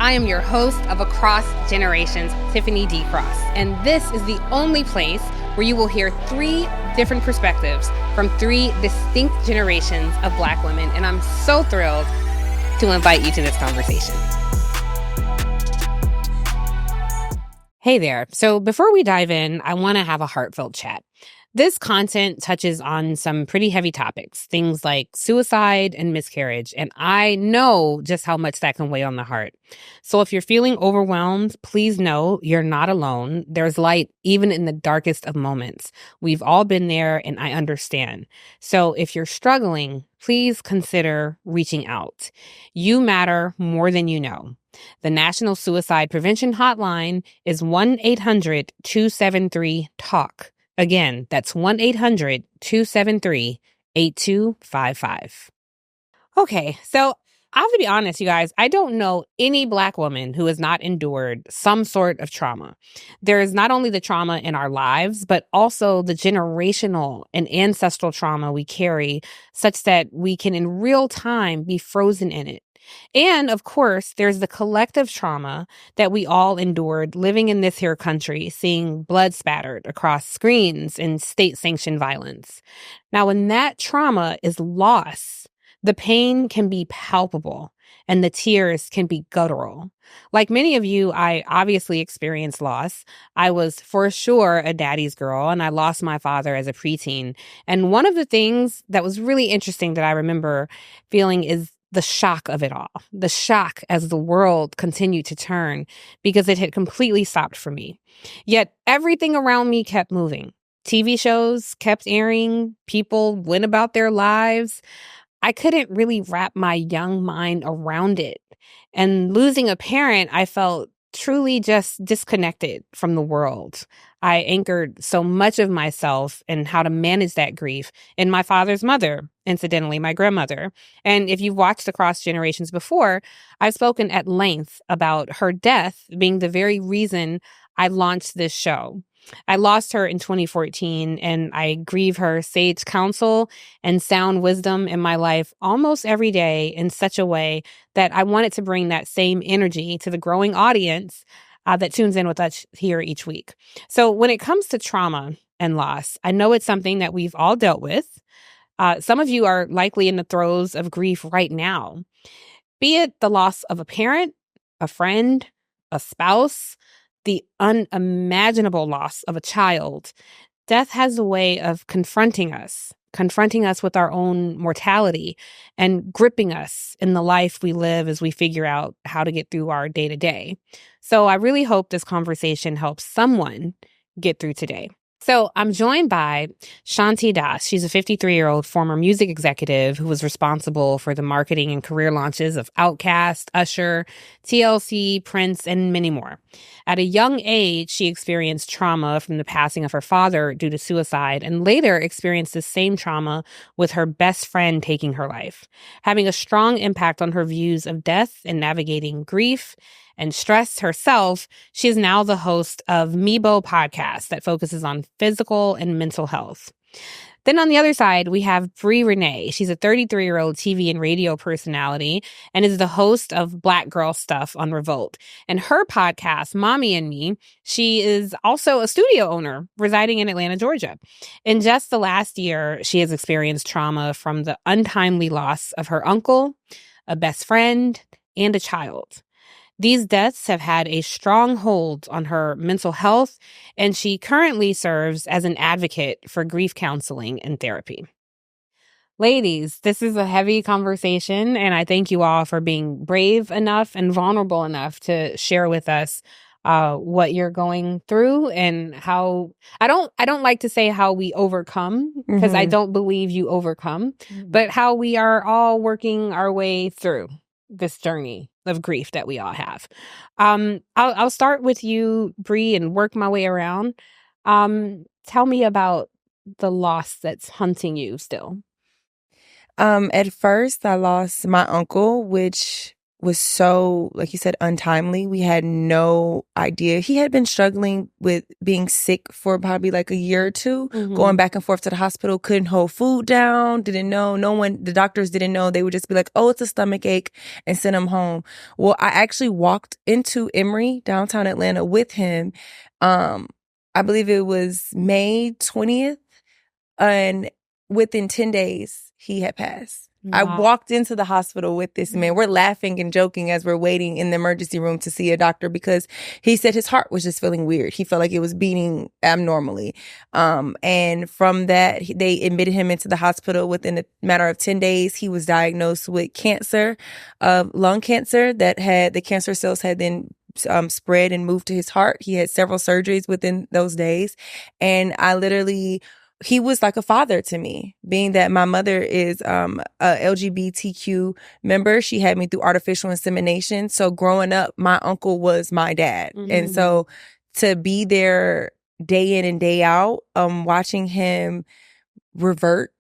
I am your host of Across Generations, Tiffany D. Cross, and this is the only place where you will hear 3 different perspectives from 3 distinct generations of Black women, and I'm so thrilled to invite you to this conversation. Hey there. So before we dive in, I want to have a heartfelt chat. This content touches on some pretty heavy topics, things like suicide and miscarriage, and I know just how much that can weigh on the heart. So if you're feeling overwhelmed, please know you're not alone. There's light even in the darkest of moments. We've all been there, and I understand. So if you're struggling, please consider reaching out. You matter more than you know. The National Suicide Prevention Hotline is 1-800-273-TALK. Again, that's 1-800-273-8255. Okay, so I have to be honest, you guys, I don't know any Black woman who has not endured some sort of trauma. There is not only the trauma in our lives, but also the generational and ancestral trauma we carry, such that we can in real time be frozen in it. And of course, there's the collective trauma that we all endured living in this here country, seeing blood spattered across screens and state-sanctioned violence. Now, when that trauma is lost, the pain can be palpable and the tears can be guttural. Like many of you, I obviously experienced loss. I was for sure a daddy's girl, and I lost my father as a preteen. And one of the things that was really interesting that I remember feeling is the shock of it all, the shock as the world continued to turn, because it had completely stopped for me. Yet everything around me kept moving. TV shows kept airing. People went about their lives. I couldn't really wrap my young mind around it. And losing a parent, I felt truly just disconnected from the world. I anchored so much of myself and how to manage that grief in my father's mother, incidentally, my grandmother. And if you've watched Across Generations before, I've spoken at length about her death being the very reason I launched this show. I lost her in 2014, and I grieve her sage counsel and sound wisdom in my life almost every day in such a way that I wanted to bring that same energy to the growing audience that tunes in with us here each week. So when it comes to trauma and loss, I know it's something that we've all dealt with. Some of you are likely in the throes of grief right now, be it the loss of a parent, a friend, a spouse, the unimaginable loss of a child. Death has a way of confronting us with our own mortality and gripping us in the life we live as we figure out how to get through our day-to-day. So I really hope this conversation helps someone get through today. So I'm joined by Shanti Das. She's a 53-year-old former music executive who was responsible for the marketing and career launches of Outkast, Usher, TLC, Prince, and many more. At a young age, she experienced trauma from the passing of her father due to suicide, and later experienced the same trauma with her best friend taking her life, having a strong impact on her views of death and navigating grief and stress herself. She is now the host of Mebo podcast that focuses on physical and mental health. Then on the other side, we have Brii Renee. She's a 33-year-old TV and radio personality and is the host of Black Girl Stuff on Revolt. And her podcast, Mommy and Me, she is also a studio owner residing in Atlanta, Georgia. In just the last year, she has experienced trauma from the untimely loss of her uncle, a best friend, and a child. These deaths have had a strong hold on her mental health, and she currently serves as an advocate for grief counseling and therapy. Ladies, this is a heavy conversation, and I thank you all for being brave enough and vulnerable enough to share with us what you're going through and how I don't like to say how we overcome, because I don't believe you overcome, but how we are all working our way through this journey of grief that we all have. I'll start with you, Brii, and work my way around. Tell me about the loss that's hunting you still. At first, I lost my uncle, which was so, like you said, untimely. We had no idea. He had been struggling with being sick for probably like a year or two, going back and forth to the hospital, couldn't hold food down, didn't know. No one, the doctors didn't know. They would just be like, oh, it's a stomach ache and send him home. Well, I actually walked into Emory, downtown Atlanta with him. I believe it was May 20th. And within 10 days, he had passed. Wow. I walked into the hospital with this man. We're laughing and joking as we're waiting in the emergency room to see a doctor because he said his heart was just feeling weird. He felt like it was beating abnormally. And from that, they admitted him into the hospital. Within a matter of 10 days, he was diagnosed with cancer, lung cancer that had, the cancer cells had then spread and moved to his heart. He had several surgeries within those days. And he was like a father to me, being that my mother is a LGBTQ member. She had me through artificial insemination. So growing up, my uncle was my dad. And so to be there day in and day out, watching him revert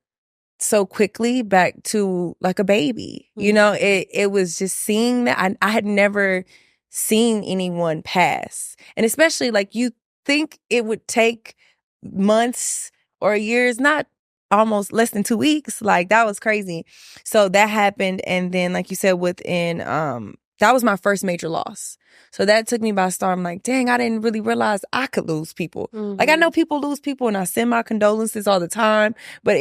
so quickly back to like a baby, you know, it was just seeing that. I had never seen anyone pass. And especially like you think it would take months or years, not almost less than 2 weeks. Like, that was crazy. So that happened. And then, like you said, within, that was my first major loss. So that took me by storm. I'm like, dang, I didn't really realize I could lose people. Like, I know people lose people and I send my condolences all the time. But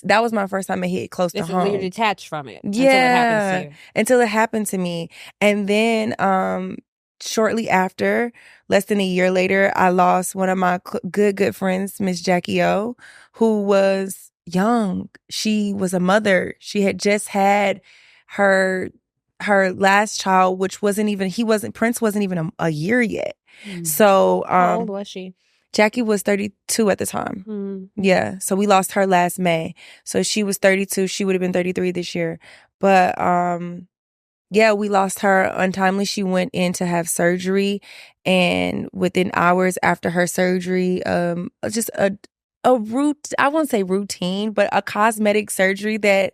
that was my first time it hit close to home. You're detached from it. Yeah. Until it happened to me. And then, shortly after, less than a year later, I lost one of my good friends, Miss Jackie O, who was young. She was a mother. She had just had her last child, which Prince wasn't even a year yet. So, how old was she? Jackie was 32 at the time. Yeah. So we lost her last May. So she was 32. She would have been 33 this year. But, yeah, we lost her untimely. She went in to have surgery, and within hours after her surgery, just I won't say routine, but a cosmetic surgery that,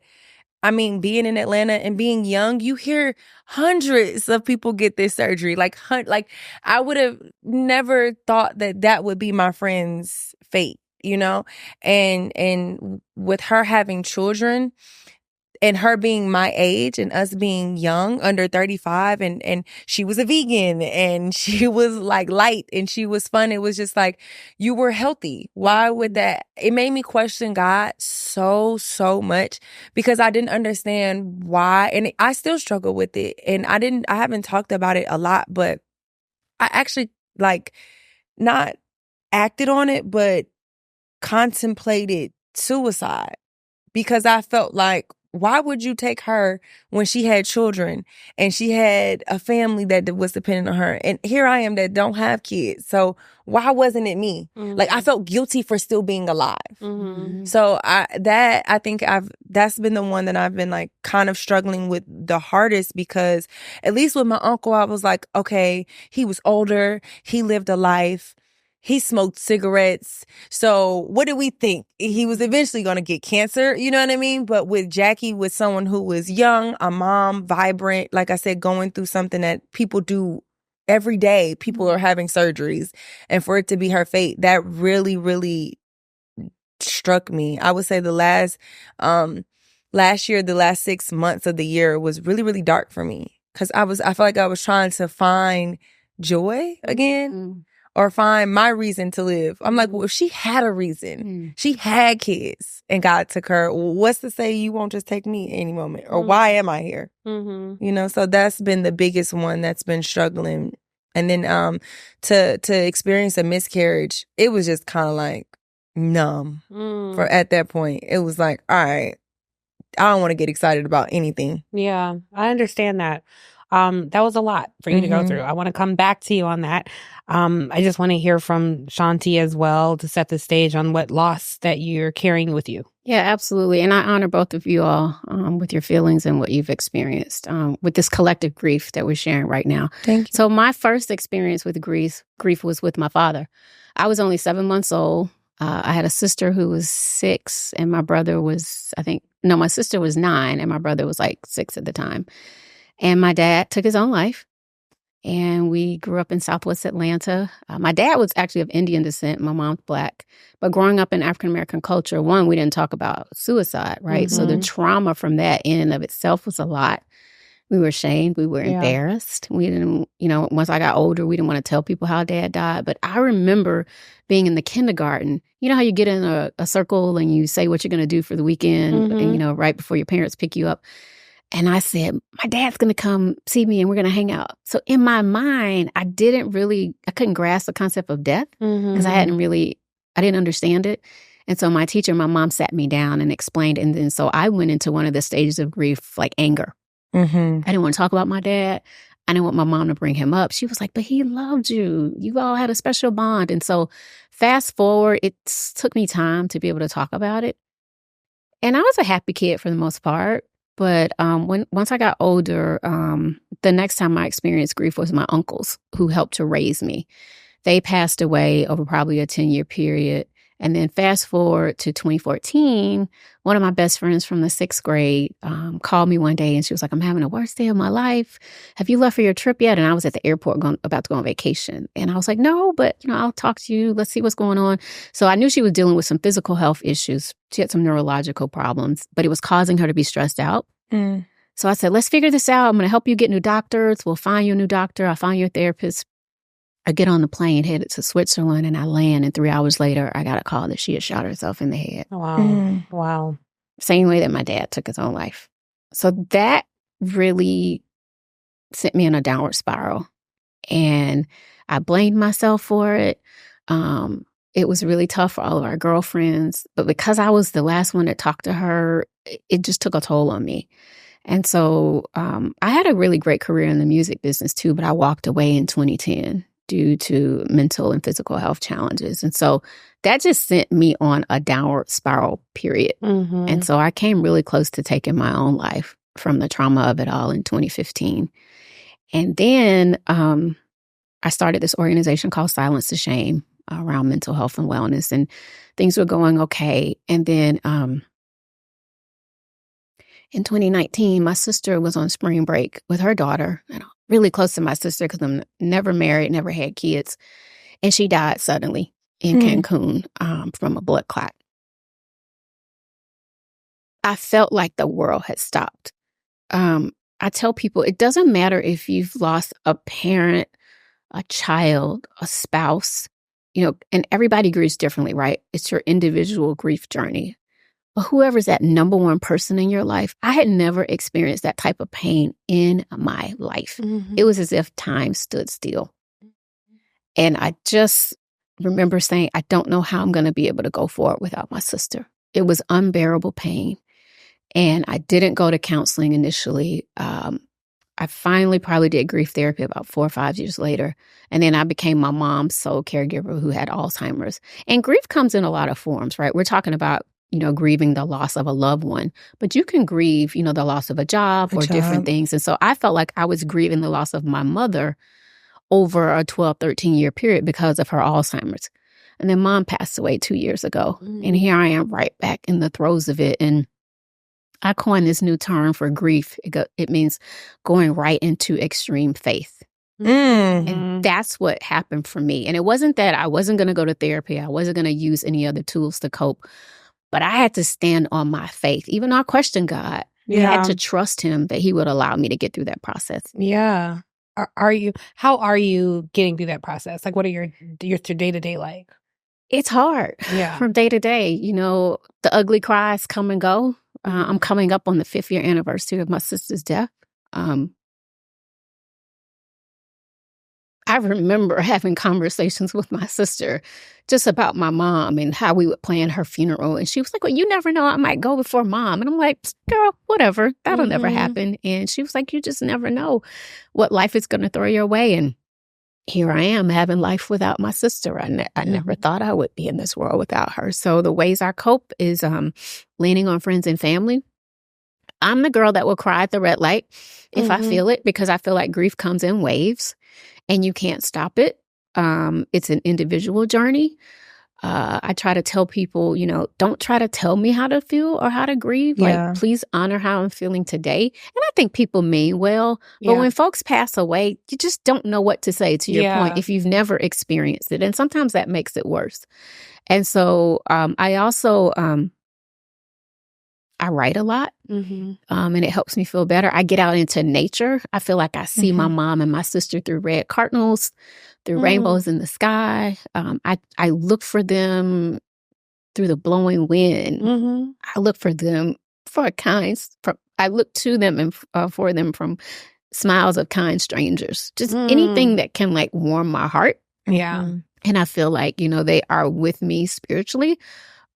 I mean, being in Atlanta and being young, you hear hundreds of people get this surgery. Like I would have never thought that would be my friend's fate, you know? And with her having children, and her being my age and us being young, under 35, and she was a vegan and she was like light and she was fun. It was just like, you were healthy. Why would that? It made me question God so much because I didn't understand why. And I still struggle with it. And I haven't talked about it a lot, but I actually not acted on it, but contemplated suicide because I felt like, why would you take her when she had children and she had a family that was dependent on her? And here I am that don't have kids. So why wasn't it me? Like, I felt guilty for still being alive. So I think that's been the one that I've been like kind of struggling with the hardest, because at least with my uncle, I was like, okay, he was older. He lived a life. He smoked cigarettes. So what did we think? He was eventually going to get cancer. You know what I mean? But with Jackie, with someone who was young, a mom, vibrant, like I said, going through something that people do every day. People are having surgeries. And for it to be her fate, that really, really struck me. I would say the last year, the last 6 months of the year was really, really dark for me. Because I felt like I was trying to find joy again. Or find my reason to live. I'm like, well, if she had a reason, she had kids and God took her, what's to say you won't just take me any moment? Or why am I here? You know, so that's been the biggest one that's been struggling. And then to experience a miscarriage, it was just kind of like numb. For at that point, it was like, all right, I don't want to get excited about anything. Yeah, I understand that. That was a lot for you to go through. I want to come back to you on that. I just want to hear from Shanti as well to set the stage on what loss that you're carrying with you. Yeah, absolutely. And I honor both of you all with your feelings and what you've experienced with this collective grief that we're sharing right now. Thank you. So my first experience with grief was with my father. I was only 7 months old. I had a sister who was 6 and my brother was, my sister was 9 and my brother was like 6 at the time. And my dad took his own life. And we grew up in Southwest Atlanta. My dad was actually of Indian descent. My mom's Black. But growing up in African-American culture, one, we didn't talk about suicide, right? So the trauma from that in and of itself was a lot. We were ashamed. We were embarrassed. We didn't, once I got older, we didn't want to tell people how dad died. But I remember being in the kindergarten. You know how you get in a circle and you say what you're going to do for the weekend, and, right before your parents pick you up. And I said, my dad's going to come see me and we're going to hang out. So in my mind, I couldn't grasp the concept of death because I didn't understand it. And so my teacher, my mom sat me down and explained. And then so I went into one of the stages of grief, like anger. I didn't want to talk about my dad. I didn't want my mom to bring him up. She was like, but he loved you. You all had a special bond. And so fast forward, it took me time to be able to talk about it. And I was a happy kid for the most part. But once I got older, the next time I experienced grief was my uncles who helped to raise me. They passed away over probably a 10-year period. And then fast forward to 2014, one of my best friends from the 6th grade called me one day and she was like, I'm having the worst day of my life. Have you left for your trip yet? And I was at the airport about to go on vacation. And I was like, no, but I'll talk to you. Let's see what's going on. So I knew she was dealing with some physical health issues. She had some neurological problems, but it was causing her to be stressed out. So I said, let's figure this out. I'm going to help you get new doctors. We'll find you a new doctor. I'll find you a therapist. I get on the plane, headed to Switzerland, and I land. And 3 hours later, I got a call that she had shot herself in the head. Wow. Wow. Same way that my dad took his own life. So that really sent me in a downward spiral. And I blamed myself for it. It was really tough for all of our girlfriends. But because I was the last one to talk to her, it just took a toll on me. And so I had a really great career in the music business, too, but I walked away in 2010 due to mental and physical health challenges. And so that just sent me on a downward spiral period. And so I came really close to taking my own life from the trauma of it all in 2015. And then I started this organization called Silence the Shame around mental health and wellness, and things were going okay. And then in 2019, my sister was on spring break with her daughter, and really close to my sister because I'm never married, never had kids. And she died suddenly in Cancun from a blood clot. I felt like the world had stopped. I tell people, it doesn't matter if you've lost a parent, a child, a spouse, and everybody grieves differently, right? It's your individual grief journey. But whoever's that number one person in your life, I had never experienced that type of pain in my life. It was as if time stood still. And I just remember saying, I don't know how I'm going to be able to go forward without my sister. It was unbearable pain. And I didn't go to counseling initially. I finally probably did grief therapy about 4 or 5 years later. And then I became my mom's sole caregiver who had Alzheimer's. And grief comes in a lot of forms, right? We're talking about grieving the loss of a loved one. But you can grieve, the loss of a job or different things. And so I felt like I was grieving the loss of my mother over a 12, 13-year period because of her Alzheimer's. And then mom passed away 2 years ago. And here I am right back in the throes of it. And I coined this new term for grief. It means going right into extreme faith. And that's what happened for me. And it wasn't that I wasn't going to go to therapy. I wasn't going to use any other tools to cope. But I had to stand on my faith. Even though I questioned God, I had to trust him that he would allow me to get through that process. Yeah. How are you getting through that process? Like, what are your day-to-day like? It's hard from day to day. The ugly cries come and go. I'm coming up on the 5th year anniversary of my sister's death. I remember having conversations with my sister just about my mom and how we would plan her funeral. And she was like, well, you never know. I might go before mom. And I'm like, girl, whatever. That'll never happen. And she was like, you just never know what life is going to throw your way. And here I am having life without my sister. I never thought I would be in this world without her. So the ways I cope is leaning on friends and family. I'm the girl that will cry at the red light if I feel it, because I feel like grief comes in waves and you can't stop it. It's an individual journey. I try to tell people, don't try to tell me how to feel or how to grieve. Yeah. Like, please honor how I'm feeling today. And I think people mean well. But when folks pass away, you just don't know what to say, to your point, if you've never experienced it. And sometimes that makes it worse. And so I also, I write a lot, and it helps me feel better. I get out into nature. I feel like I see my mom and my sister through red cardinals, through rainbows in the sky. I look for them through the blowing wind. I look for them I look to them and for them from smiles of kind strangers. Just anything that can like warm my heart. Yeah. And I feel like, they are with me spiritually.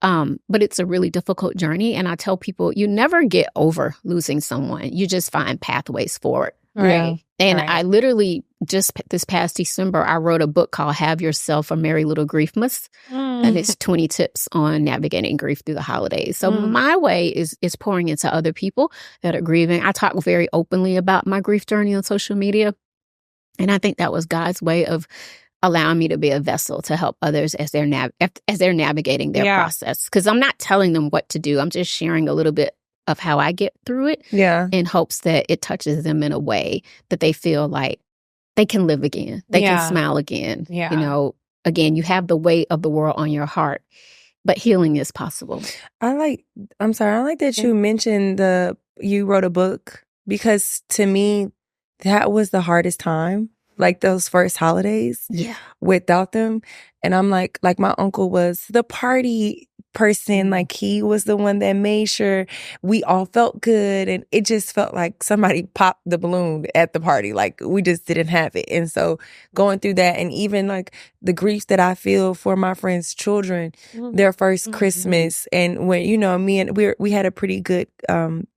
But it's a really difficult journey. And I tell people, you never get over losing someone. You just find pathways forward. Right. And I literally, just this past December, I wrote a book called Have Yourself a Merry Little Griefmas. And it's 20 tips on navigating grief through the holidays. So my way is pouring into other people that are grieving. I talk very openly about my grief journey on social media. And I think that was God's way of allowing me to be a vessel to help others as they're navigating their process. Because I'm not telling them what to do. I'm just sharing a little bit of how I get through it in hopes that it touches them in a way that they feel like they can live again. They can smile again. Yeah. Again, you have the weight of the world on your heart, but healing is possible. I like that you mentioned you wrote a book, because to me, that was the hardest time. Like those first holidays without them. And I'm like my uncle was the party person. Like he was the one that made sure we all felt good. And it just felt like somebody popped the balloon at the party. Like we just didn't have it. And so going through that, and even like the grief that I feel for my friends' children, their first Christmas. And when, me and we had a pretty good,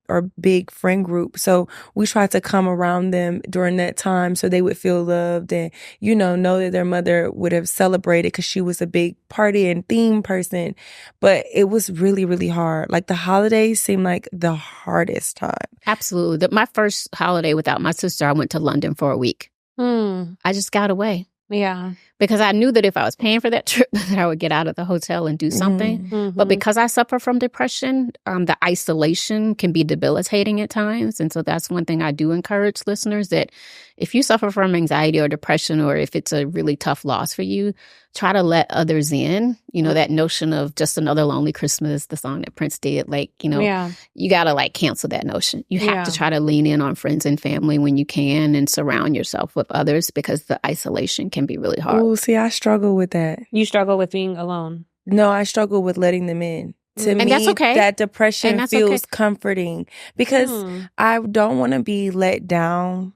or big friend group. So we tried to come around them during that time so they would feel loved and, know that their mother would have celebrated, because she was a big party and theme person. But it was really, really hard. Like the holidays seemed like the hardest time. Absolutely. My first holiday without my sister, I went to London for a week. I just got away. Yeah. Because I knew that if I was paying for that trip, that I would get out of the hotel and do something. But because I suffer from depression, the isolation can be debilitating at times. And so that's one thing I do encourage listeners, that if you suffer from anxiety or depression, or if it's a really tough loss for you, try to let others in. That notion of just another lonely Christmas, the song that Prince did, you got to cancel that notion. You have to try to lean in on friends and family when you can, and surround yourself with others, because the isolation can be really hard. Oh, see, I struggle with that. You struggle with being alone? No, I struggle with letting them in. To me, that's okay. That depression feels comforting, because I don't want to be let down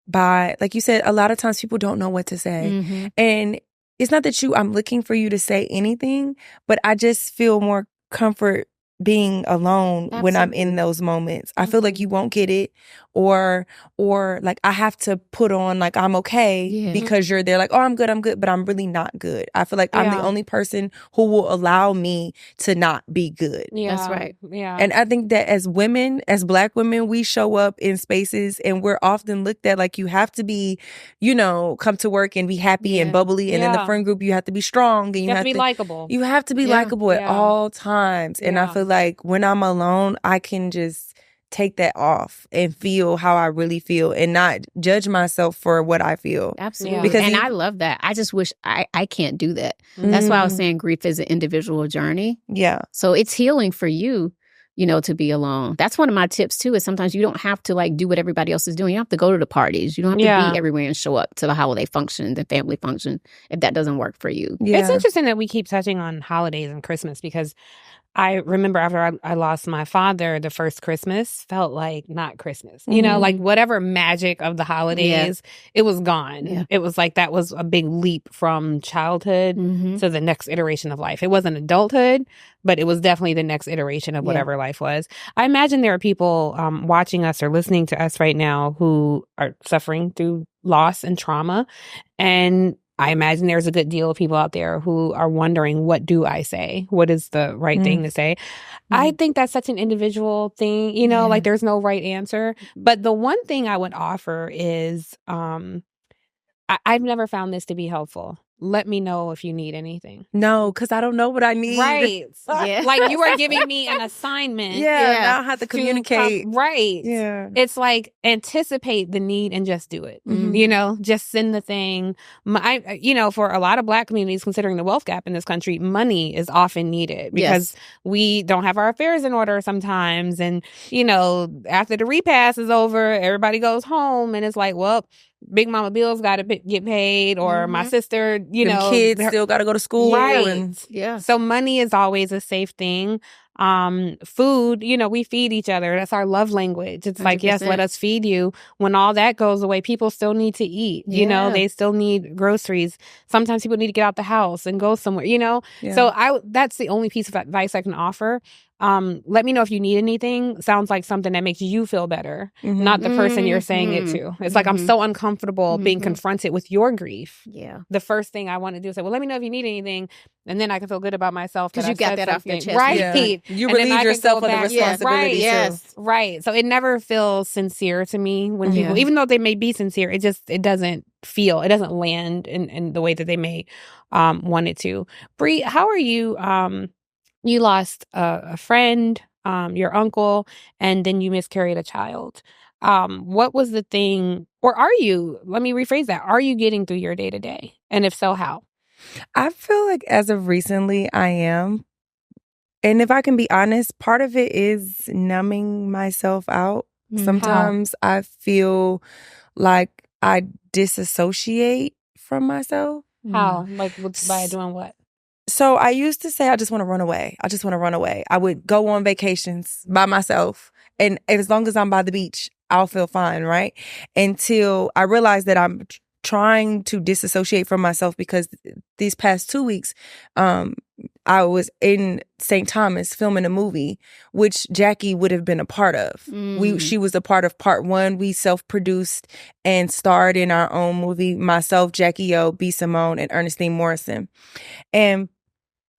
by, like you said, a lot of times people don't know what to say. And it's not that I'm looking for you to say anything, but I just feel more comfort being alone when I'm in those moments. I feel like you won't get it, or like I have to put on like I'm okay because you're there, like, oh, I'm good, but I'm really not good. I feel like I'm the only person who will allow me to not be good. Yeah. That's right. Yeah. And I think that as women, as Black women, we show up in spaces and we're often looked at like you have to be, come to work and be happy and bubbly. And in the friend group, you have to be strong and you have to be likable. You have to be likable at all times. And I feel like when I'm alone, I can just take that off and feel how I really feel and not judge myself for what I feel. Absolutely. Because I love that. I just wish I can't do that. That's why I was saying grief is an individual journey. Yeah. So it's healing for you, to be alone. That's one of my tips too, is sometimes you don't have to do what everybody else is doing. You don't have to go to the parties. You don't have to be everywhere and show up to the holiday functions and family functions if that doesn't work for you. Yeah. It's interesting that we keep touching on holidays and Christmas, because I remember after I lost my father, the first Christmas felt like not Christmas. Like whatever magic of the holidays, it was gone. Yeah. It was like that was a big leap from childhood to the next iteration of life. It wasn't adulthood, but it was definitely the next iteration of whatever life was. I imagine there are people watching us or listening to us right now who are suffering through loss and trauma. And I imagine there's a good deal of people out there who are wondering, what do I say? What is the right thing to say? I think that's such an individual thing, like there's no right answer. But the one thing I would offer is I've never found this to be helpful. let me know if you need anything. No, because I don't know what I need. Right. Yeah. Like you are giving me an assignment. Yeah, now I have to communicate. Right. Yeah. It's like anticipate the need and just do it. Mhm. You know, just send the thing. For a lot of Black communities, considering the wealth gap in this country, money is often needed because we don't have our affairs in order sometimes. And, after the repast is over, everybody goes home and it's like, well, Big Mama bills got to get paid, or my sister, Them kids still got to go to school. Right. Yeah. So money is always a safe thing. Food, we feed each other. That's our love language. It's like, yes, 100%. let us feed you. When all that goes away, people still need to eat. Yeah. They still need groceries. Sometimes people need to get out the house and go somewhere, Yeah. So that's the only piece of advice I can offer. Let me know if you need anything. Sounds like something that makes you feel better, not the person you're saying it to. It's like, I'm so uncomfortable being confronted with your grief. Yeah. The first thing I want to do is say, well, let me know if you need anything. And then I can feel good about myself. Because you got that off your chest. Right. Yeah. You And then relieve I can yourself go of the back- responsibility Right. too. Right. So it never feels sincere to me when people, even though they may be sincere, it doesn't land in the way that they may want it to. Brii, how are you? You lost a friend, your uncle, and then you miscarried a child. What was the thing, or let me rephrase that, are you getting through your day to day? And if so, how? I feel like as of recently, I am. And if I can be honest, part of it is numbing myself out. Sometimes I feel like I disassociate from myself. How? Like by doing what? So I used to say, I just want to run away. I just want to run away. I would go on vacations by myself. And as long as I'm by the beach, I'll feel fine, right? Until I realized that I'm trying to disassociate from myself, because these past 2 weeks, I was in St. Thomas filming a movie, which Jackie would have been a part of. She was a part of part 1. We self-produced and starred in our own movie, myself, Jackie O, B. Simone, and Ernestine Morrison. And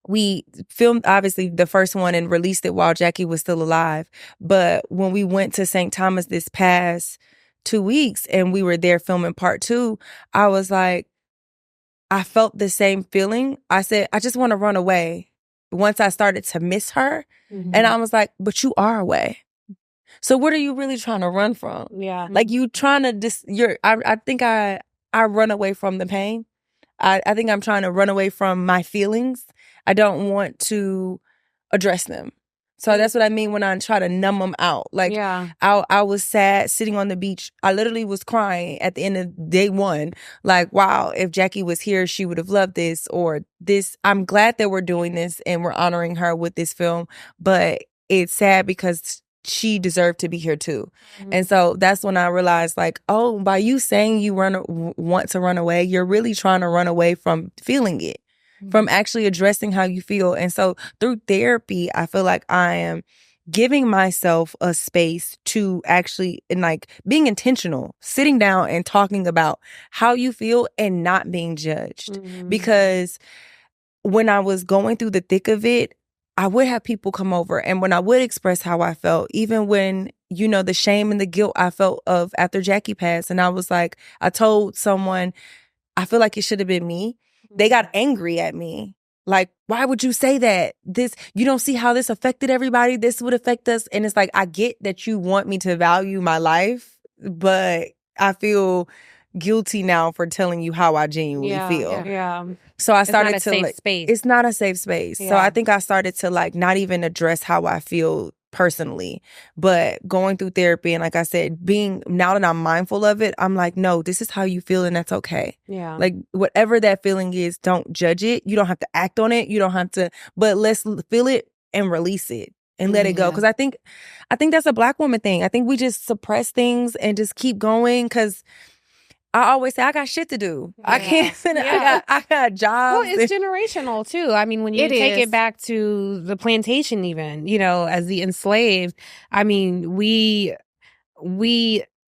we filmed, obviously, the first one and released it while Jackie was still alive. But when we went to St. Thomas this past 2 weeks and we were there filming part 2, I was like, I felt the same feeling. I said, I just want to run away. Once I started to miss her, and I was like, but you are away. So what are you really trying to run from? Yeah. Like, you trying to I think I run away from the pain. I think I'm trying to run away from my feelings. I don't want to address them. So that's what I mean when I try to numb them out. Like, I was sad sitting on the beach. I literally was crying at the end of day 1. Like, wow, if Jackie was here, she would have loved this, or this. I'm glad that we're doing this and we're honoring her with this film. But it's sad because she deserved to be here too. And so that's when I realized, like, oh, by you saying you want to run away, you're really trying to run away from feeling it, from actually addressing how you feel. And so through therapy, I feel like I am giving myself a space to actually, and like being intentional, sitting down and talking about how you feel and not being judged. Because when I was going through the thick of it, I would have people come over, and when I would express how I felt, even when, the shame and the guilt I felt of after Jackie passed, and I was like, I told someone, I feel like it should have been me. They got angry at me. Like, why would you say that? You don't see how this affected everybody? This would affect us. And it's like, I get that you want me to value my life, but I feel guilty now for telling you how I genuinely feel. Yeah. So I started it's not a safe space. It's not a safe space. Yeah. So I think I started to not even address how I feel personally, but going through therapy, and like I said, now that I'm mindful of it, I'm like, no, this is how you feel, and that's okay. Yeah. Like, whatever that feeling is, don't judge it. You don't have to act on it. You don't have to, but let's feel it and release it and let it go. Because I think that's a Black woman thing. I think we just suppress things and just keep going, because I always say, I got shit to do. Yeah. I can't. I got jobs. Well, it's generational too. I mean, when you take it back to the plantation, even, as the enslaved, I mean, we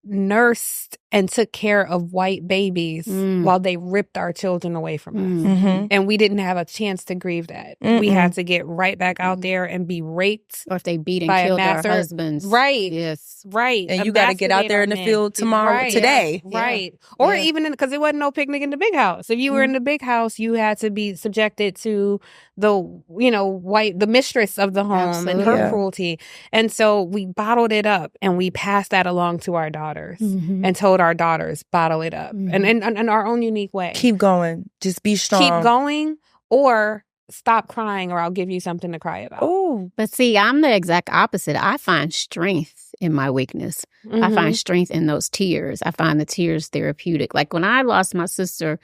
nursed and took care of white babies while they ripped our children away from us. And we didn't have a chance to grieve that. We had to get right back out there and be raped. Or if they beat and by killed a our master. husbands. Right. Yes. Right. And you got to get out there in the field tomorrow, today. Right. Or even because it wasn't no picnic in the big house. If you were in the big house, you had to be subjected to the mistress of the home and her cruelty. And so we bottled it up and we passed that along to our daughters and told our daughters, bottle it up and in our own unique way. Keep going. Just be strong. Keep going or stop crying or I'll give you something to cry about. Oh, but see, I'm the exact opposite. I find strength in my weakness. I find strength in those tears. I find the tears therapeutic. Like when I lost my sister,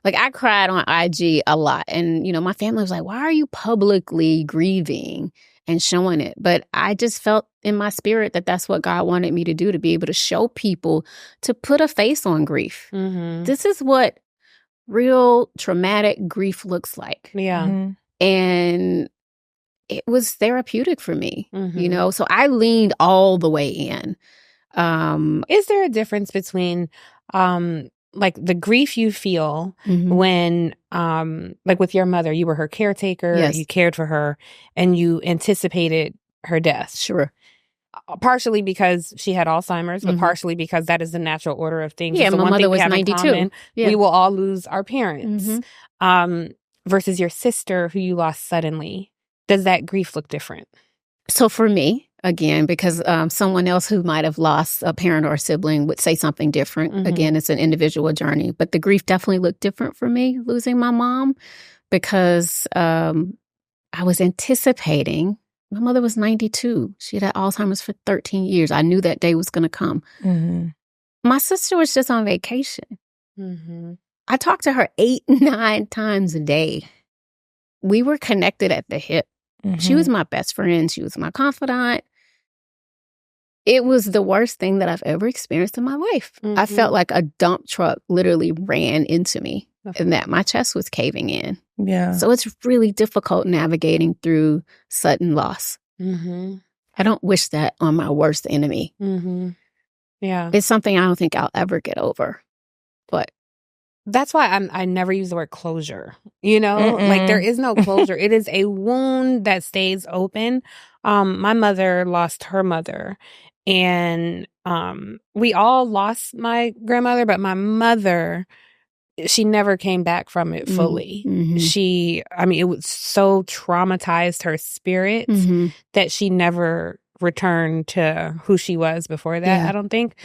like I cried on IG a lot. And, my family was like, why are you publicly grieving and showing it? But I just felt in my spirit that that's what God wanted me to do, to be able to show people, to put a face on grief. This is what real traumatic grief looks like. Yeah. And it was therapeutic for me, so I leaned all the way in. Is there a difference between like the grief you feel when like with your mother, you were her caretaker, you cared for her and you anticipated her death? Sure. Partially because she had Alzheimer's, but partially because that is the natural order of things. Yeah, my mother was 92. We will all lose our parents. Versus your sister who you lost suddenly. Does that grief look different? So for me, again, because someone else who might have lost a parent or a sibling would say something different. Again, it's an individual journey. But the grief definitely looked different for me, losing my mom, because I was anticipating. My mother was 92. She had Alzheimer's for 13 years. I knew that day was going to come. My sister was just on vacation. I talked to her 8-9 times a day. We were connected at the hip. She was my best friend. She was my confidant. It was the worst thing that I've ever experienced in my life. I felt like a dump truck literally ran into me and that my chest was caving in. Yeah. So it's really difficult navigating through sudden loss. I don't wish that on my worst enemy. Yeah. It's something I don't think I'll ever get over. But that's why I never use the word closure. Like there is no closure. It is a wound that stays open. My mother lost her mother, and we all lost my grandmother, but my mother, she never came back from it fully. It was so traumatized her spirit that she never returned to who she was before that. I don't think.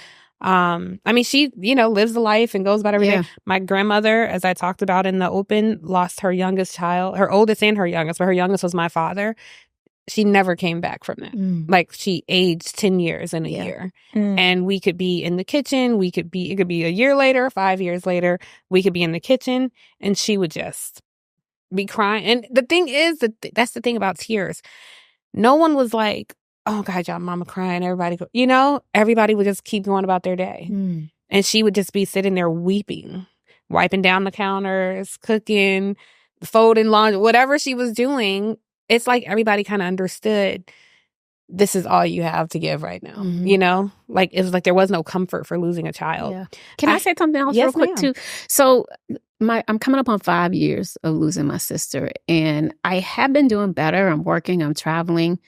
She, lives the life and goes about every day. My grandmother, as I talked about in the open, lost her youngest child, her oldest and her youngest, but her youngest was my father. She never came back from that. Like she aged 10 years in a year. And we could be in the kitchen. It could be a year later, 5 years later, we could be in the kitchen and she would just be crying. And the thing is that's the thing about tears. No one was like, oh God, y'all mama crying, everybody would just keep going about their day. And she would just be sitting there weeping, wiping down the counters, cooking, folding laundry, whatever she was doing. It's like everybody kind of understood this is all you have to give right now. Like it was like there was no comfort for losing a child. Can I say something else real quick too? So I'm coming up on 5 years of losing my sister, and I have been doing better. I'm working, I'm traveling.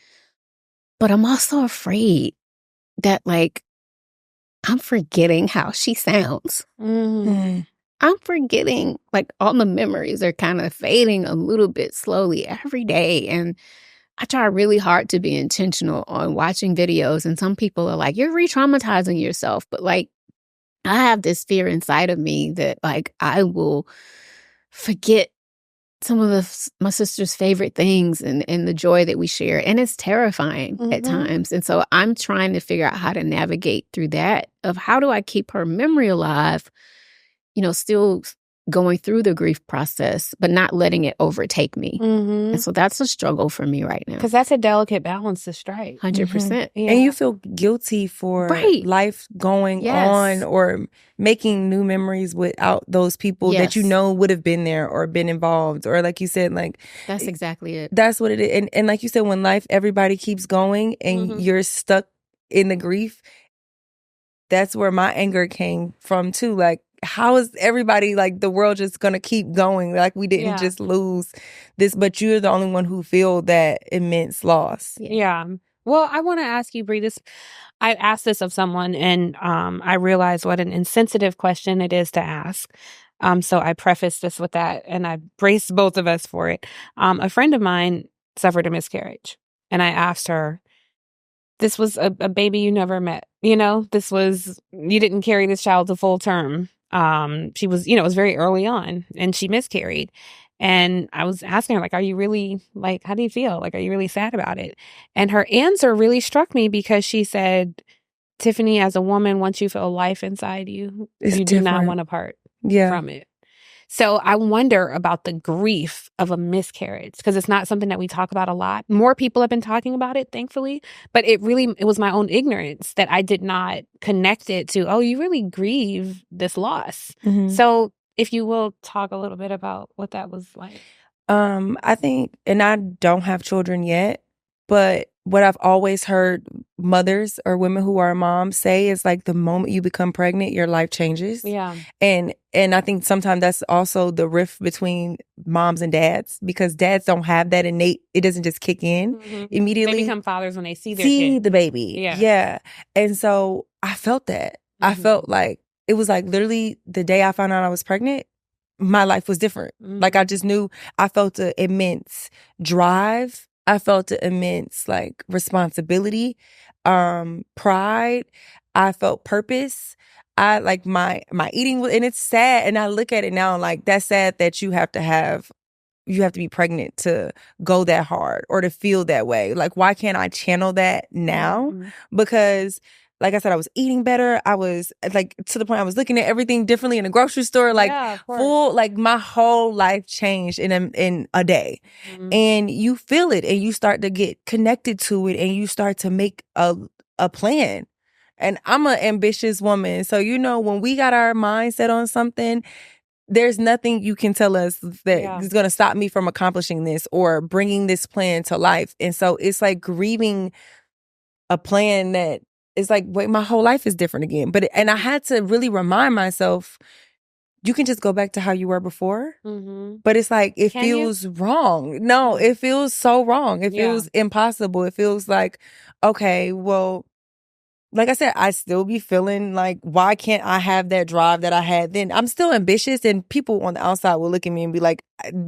But I'm also afraid that, I'm forgetting how she sounds. I'm forgetting, all the memories are kind of fading a little bit slowly every day. And I try really hard to be intentional on watching videos. And some people are like, you're re-traumatizing yourself. But, I have this fear inside of me that, I will forget some of my sister's favorite things and the joy that we share. And it's terrifying at times. And so I'm trying to figure out how to navigate through that of how do I keep her memory alive, still going through the grief process, but not letting it overtake me. And so that's a struggle for me right now. Because that's a delicate balance to strike. 100%. Yeah. And you feel guilty for life going on or making new memories without those people that would have been there or been involved. Or like you said, that's exactly it. That's what it is. And like you said, when everybody keeps going and you're stuck in the grief, that's where my anger came from too. Like, how is everybody, like, the world just gonna keep going? Like, we didn't just lose this, but you're the only one who feel that immense loss. Yeah. Well, I want to ask you, Brii, I asked this of someone, and I realized what an insensitive question it is to ask. So I prefaced this with that, and I braced both of us for it. A friend of mine suffered a miscarriage, and I asked her, this was a baby you never met. You didn't carry this child to full term. She was, it was very early on, and she miscarried. And I was asking her, like, are you really, like, how do you feel? Like, are you really sad about it? And her answer really struck me because she said, Tiffany, as a woman, once you feel life inside you, you do not want to part from it. So I wonder about the grief of a miscarriage, because it's not something that we talk about a lot. More people have been talking about it, thankfully, but it was my own ignorance that I did not connect it to, oh, you really grieve this loss. Mm-hmm. So if you will talk a little bit about what that was like. I think, and I don't have children yet, but what I've always heard mothers or women who are moms say is, like, the moment you become pregnant, your life changes. Yeah. And I think sometimes that's also the rift between moms and dads, because dads don't have that innate, it doesn't just kick in immediately. They become fathers when they see their kid. The baby. Yeah. And so I felt that. I felt like it was like literally the day I found out I was pregnant, my life was different. Like, I just knew, I felt an immense drive. I felt an immense, like, responsibility, pride. I felt purpose. I, like, my eating, and it's sad. And I look at it now, like, that's sad that you have to be pregnant to go that hard or to feel that way. Like, why can't I channel that now? Because, like I said, I was eating better. I was, like, to the point I was looking at everything differently in the grocery store. Like, full, like, my whole life changed in a day. And you feel it, and you start to get connected to it, and you start to make a plan. And I'm an ambitious woman. So, when we got our mindset on something, there's nothing you can tell us that is going to stop me from accomplishing this or bringing this plan to life. And so it's like grieving a plan that is like, wait, my whole life is different again. And I had to really remind myself, you can just go back to how you were before. But it's like, it feels wrong. No, it feels so wrong. It feels impossible. It feels like, okay, well, like I said, I still be feeling like, why can't I have that drive that I had then? I'm still ambitious, and people on the outside will look at me and be like,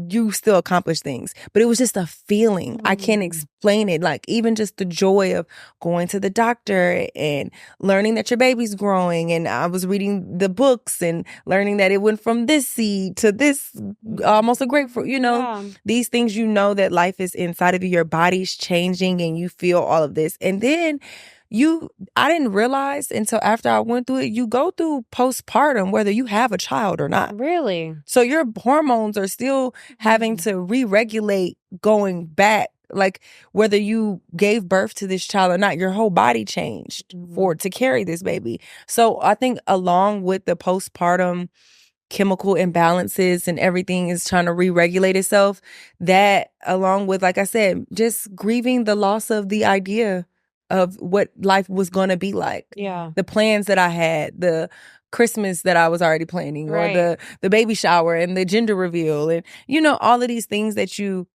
you still accomplish things. But it was just a feeling. I can't explain it. Like, even just the joy of going to the doctor and learning that your baby's growing. And I was reading the books and learning that it went from this seed to this, almost a grapefruit, these things, that life is inside of you, your body's changing, and you feel all of this. And then I didn't realize until after I went through it, you go through postpartum whether you have a child or not. Really? So your hormones are still having to re-regulate going back. Like, whether you gave birth to this child or not, your whole body changed to carry this baby. So I think along with the postpartum chemical imbalances and everything is trying to re-regulate itself, that along with, like I said, just grieving the loss of the idea of what life was going to be like. Yeah. The plans that I had, the Christmas that I was already planning, or the baby shower and the gender reveal, and, all of these things that you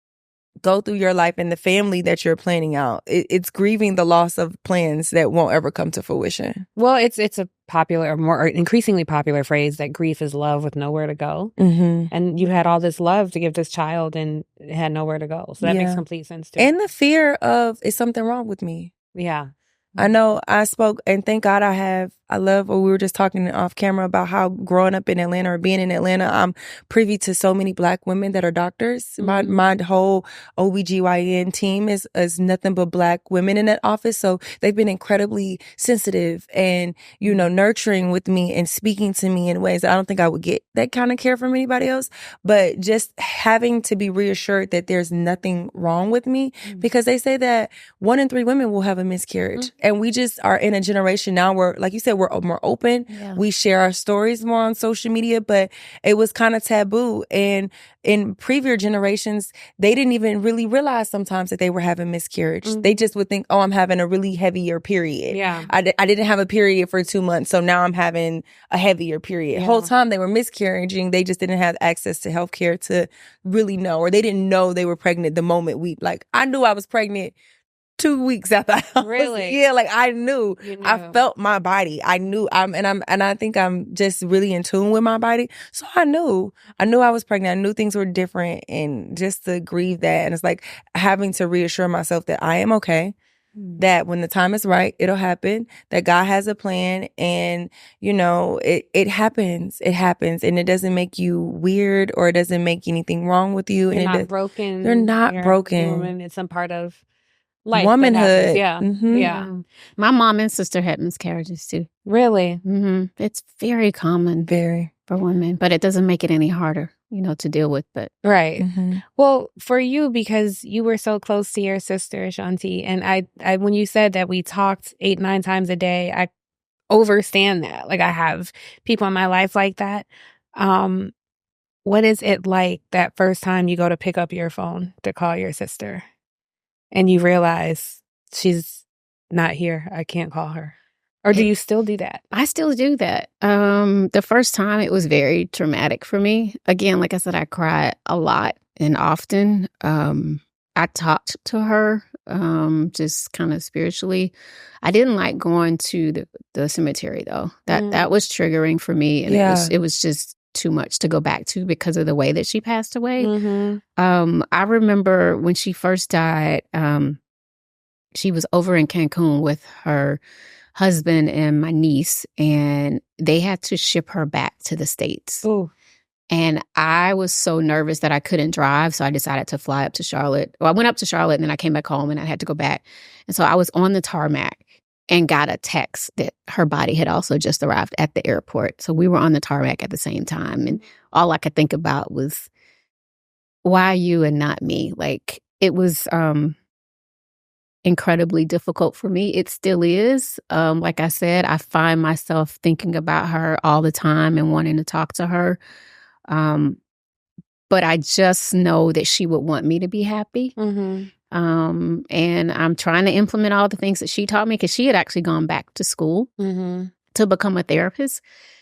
go through your life and the family that you're planning out. It's grieving the loss of plans that won't ever come to fruition. Well, it's a popular, or increasingly popular phrase that grief is love with nowhere to go. And you had all this love to give this child and it had nowhere to go. So that makes complete sense too. And the fear of, is something wrong with me? Yeah. I know I spoke, and thank God I love what we were just talking off camera about how growing up in Atlanta or being in Atlanta, I'm privy to so many Black women that are doctors. My whole OBGYN team is nothing but Black women in that office. So they've been incredibly sensitive and, nurturing with me and speaking to me in ways that I don't think I would get that kind of care from anybody else. But just having to be reassured that there's nothing wrong with me, because they say that 1 in 3 women will have a miscarriage. and we just are in a generation now where, like you said, we're more open. Yeah. We share our stories more on social media, but it was kind of taboo. And in previous generations, they didn't even really realize sometimes that they were having miscarriage. They just would think, oh, I'm having a really heavier period. Yeah. I didn't have a period for 2 months, so now I'm having a heavier period. Yeah. Whole time they were miscarrying, they just didn't have access to healthcare to really know, or they didn't know they were pregnant the moment I knew I was pregnant 2 weeks after I was, Really? yeah, like I knew. You knew. I felt my body. I knew and I think I'm just really in tune with my body. So I knew I was pregnant. I knew things were different, and just to grieve that, and it's like having to reassure myself that I am okay, that when the time is right, it'll happen, that God has a plan, and it happens. It happens, and it doesn't make you weird, or it doesn't make anything wrong with you. You're and not broken. You're not broken. Woman. It's some part of life. Womanhood. Yeah. Mm-hmm. Yeah. My mom and sister had miscarriages too. Really? Mm-hmm. It's very common for women, but it doesn't make it any harder, to deal with. But right. Mm-hmm. Well, for you, because you were so close to your sister, Shanti, and I when you said that we talked 8-9 times a day, I understand that. Like, I have people in my life like that. What is it like that first time you go to pick up your phone to call your sister and you realize she's not here? I can't call her. Or do you still do that? I still do that. The first time, it was very traumatic for me. Again, like I said, I cried a lot and often. I talked to her just kind of spiritually. I didn't like going to the cemetery, though. That was triggering for me. And it was just too much to go back to because of the way that she passed away. Mm-hmm. I remember when she first died, she was over in Cancun with her husband and my niece, and they had to ship her back to the States. Ooh. And I was so nervous that I couldn't drive, so I decided to fly up to Charlotte. Well, I went up to Charlotte, and then I came back home, and I had to go back. And so I was on the tarmac and got a text that her body had also just arrived at the airport. So we were on the tarmac at the same time, and all I could think about was, why you and not me? Like, it was incredibly difficult for me. It still is. Like I said, I find myself thinking about her all the time and wanting to talk to her. But I just know that she would want me to be happy. Mm-hmm. And I'm trying to implement all the things that she taught me, because she had actually gone back to school to become a therapist.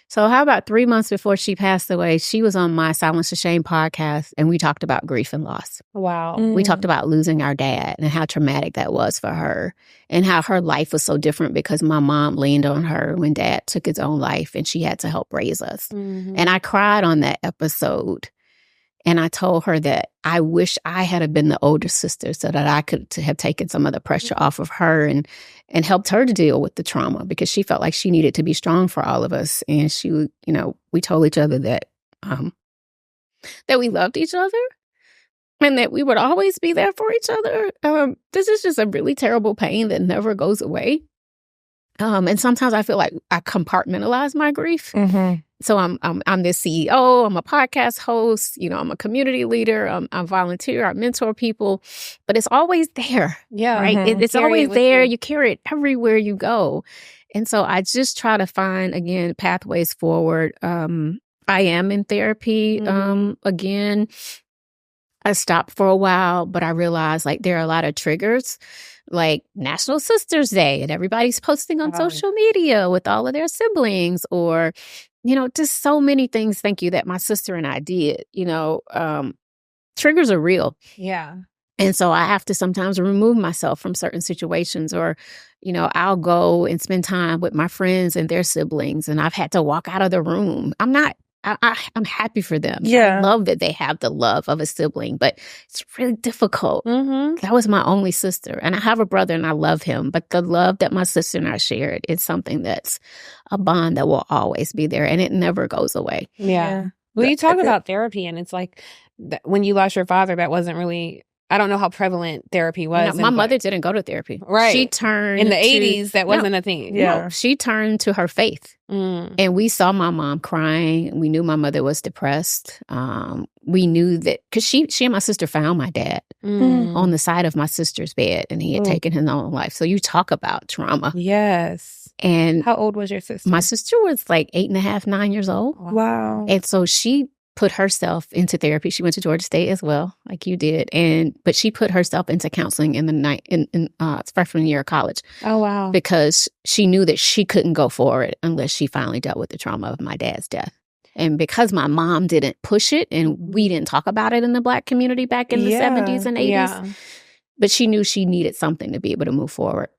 So how about 3 months before she passed away, she was on my Silence to Shame podcast, and we talked about grief and loss. Wow. We talked about losing our dad and how traumatic that was for her, and how her life was so different because my mom leaned on her when dad took his own life, and she had to help raise us. Mm-hmm. And I cried on that episode. And I told her that I wish I had been the older sister so that I could have taken some of the pressure off of her and helped her to deal with the trauma, because she felt like she needed to be strong for all of us. And she, we told each other that we loved each other and that we would always be there for each other. This is just a really terrible pain that never goes away. And sometimes I feel like I compartmentalize my grief. Mm-hmm. So I'm the CEO, I'm a podcast host, I'm a community leader, I volunteer, I mentor people, but it's always there. Yeah. Right? Mm-hmm. It's always there. You carry it everywhere you go. And so I just try to find, again, pathways forward. I am in therapy again. I stopped for a while, but I realized there are a lot of triggers, like National Sisters Day, and everybody's posting on social media with all of their siblings, or just so many things, thank you, that my sister and I did. Triggers are real. Yeah. And so I have to sometimes remove myself from certain situations, or, I'll go and spend time with my friends and their siblings, and I've had to walk out of the room. I'm happy for them. Yeah. I love that they have the love of a sibling, but it's really difficult. Mm-hmm. That was my only sister, and I have a brother, and I love him. But the love that my sister and I shared is something that's a bond that will always be there, and it never goes away. Yeah. Well, you talk about therapy, and it's like when you lost your father, that wasn't really I don't know how prevalent therapy was. My mother didn't go to therapy. Right. She turned in the 80s. That wasn't a thing. Yeah. No, she turned to her faith. And we saw my mom crying. We knew my mother was depressed. We knew that because she and my sister found my dad on the side of my sister's bed, and he had taken his own life. So you talk about trauma. Yes. And how old was your sister? My sister was like 8.5, 9 years old. Wow. And so she put herself into therapy. She went to Georgia State as well, like you did. But she put herself into counseling in freshman year of college. Oh, wow. Because she knew that she couldn't go forward unless she finally dealt with the trauma of my dad's death. And because my mom didn't push it and we didn't talk about it in the Black community back in the 70s and 80s, but she knew she needed something to be able to move forward.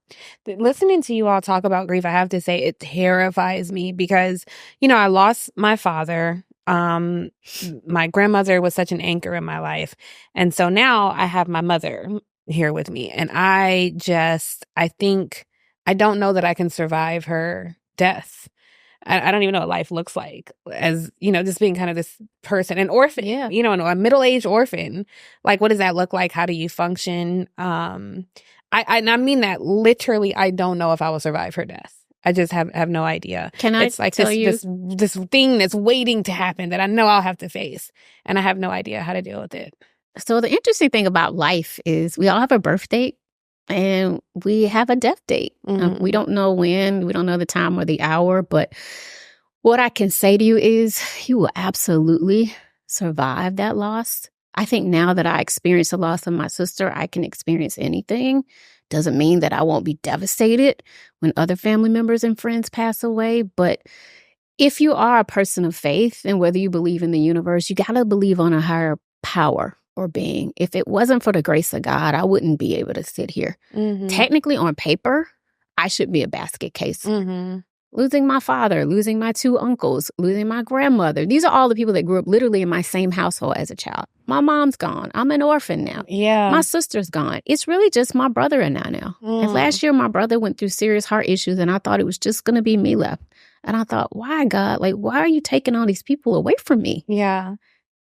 Listening to you all talk about grief, I have to say it terrifies me because, I lost my father. My grandmother was such an anchor in my life. And so now I have my mother here with me. And I think, I don't know that I can survive her death. I don't even know what life looks like as, just being kind of this person, an orphan, a middle-aged orphan. Like, what does that look like? How do you function? I mean that literally, I don't know if I will survive her death. I just have no idea. It's like tell you this thing that's waiting to happen that I know I'll have to face, and I have no idea how to deal with it. So the interesting thing about life is we all have a birth date and we have a death date. We don't know when, we don't know the time or the hour, but what I can say to you is you will absolutely survive that loss. I think now that I experienced the loss of my sister, I can experience anything. Doesn't mean that I won't be devastated when other family members and friends pass away. But if you are a person of faith, and whether you believe in the universe, you got to believe on a higher power or being. If it wasn't for the grace of God, I wouldn't be able to sit here. Technically, on paper, I should be a basket case. Losing my father, losing my 2 uncles, losing my grandmother. These are all the people that grew up literally in my same household as a child. My mom's gone. I'm an orphan now. Yeah. My sister's gone. It's really just my brother and I now. And last year, my brother went through serious heart issues, and I thought it was just going to be me left. And I thought, why, God? Like, why are you taking all these people away from me? Yeah.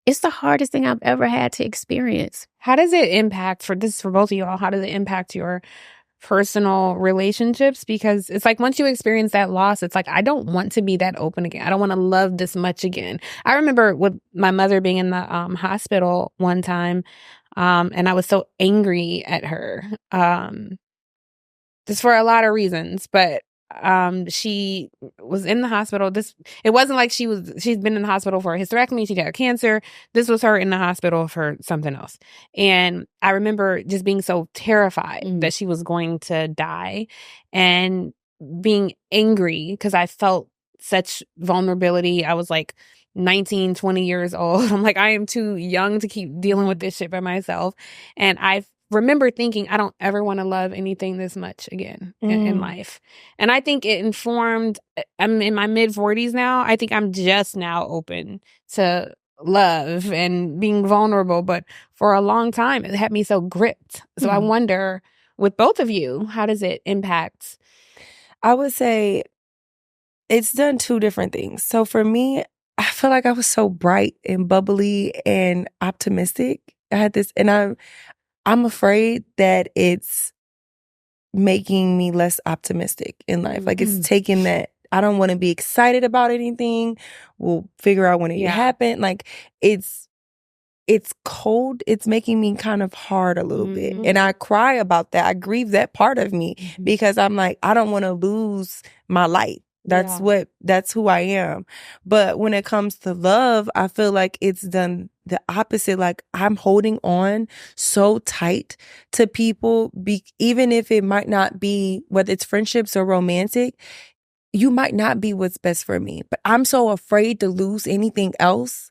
It's the hardest thing I've ever had to experience. How does it impact, for both of you all, how does it impact your personal relationships? Because it's like once you experience that loss, it's like, I don't want to be that open again. I don't want to love this much again. I remember with my mother being in the hospital one time, and I was so angry at her, just for a lot of reasons, but she was in the hospital. It wasn't like she'd been in the hospital for a hysterectomy. She had cancer. This was her in the hospital for something else. And I remember just being so terrified that she was going to die and being angry because I felt such vulnerability. I was like 19, 20 years old. I'm like, I am too young to keep dealing with this shit by myself. And I remember thinking, I don't ever want to love anything this much again in life. And I think it informed, I'm in my mid-40s now. I think I'm just now open to love and being vulnerable. But for a long time, it had me so gripped. So I wonder, with both of you, how does it impact? I would say it's done 2 different things. So for me, I feel like I was so bright and bubbly and optimistic. I had this, and I'm afraid that it's making me less optimistic in life. Like it's taking that, I don't want to be excited about anything. We'll figure out when it happened. Like it's cold. It's making me kind of hard a little bit. And I cry about that. I grieve that part of me because I'm like, I don't want to lose my light. That's who I am. But when it comes to love, I feel like it's done the opposite. Like I'm holding on so tight to people, even if it might not be, whether it's friendships or romantic, you might not be what's best for me. But I'm so afraid to lose anything else.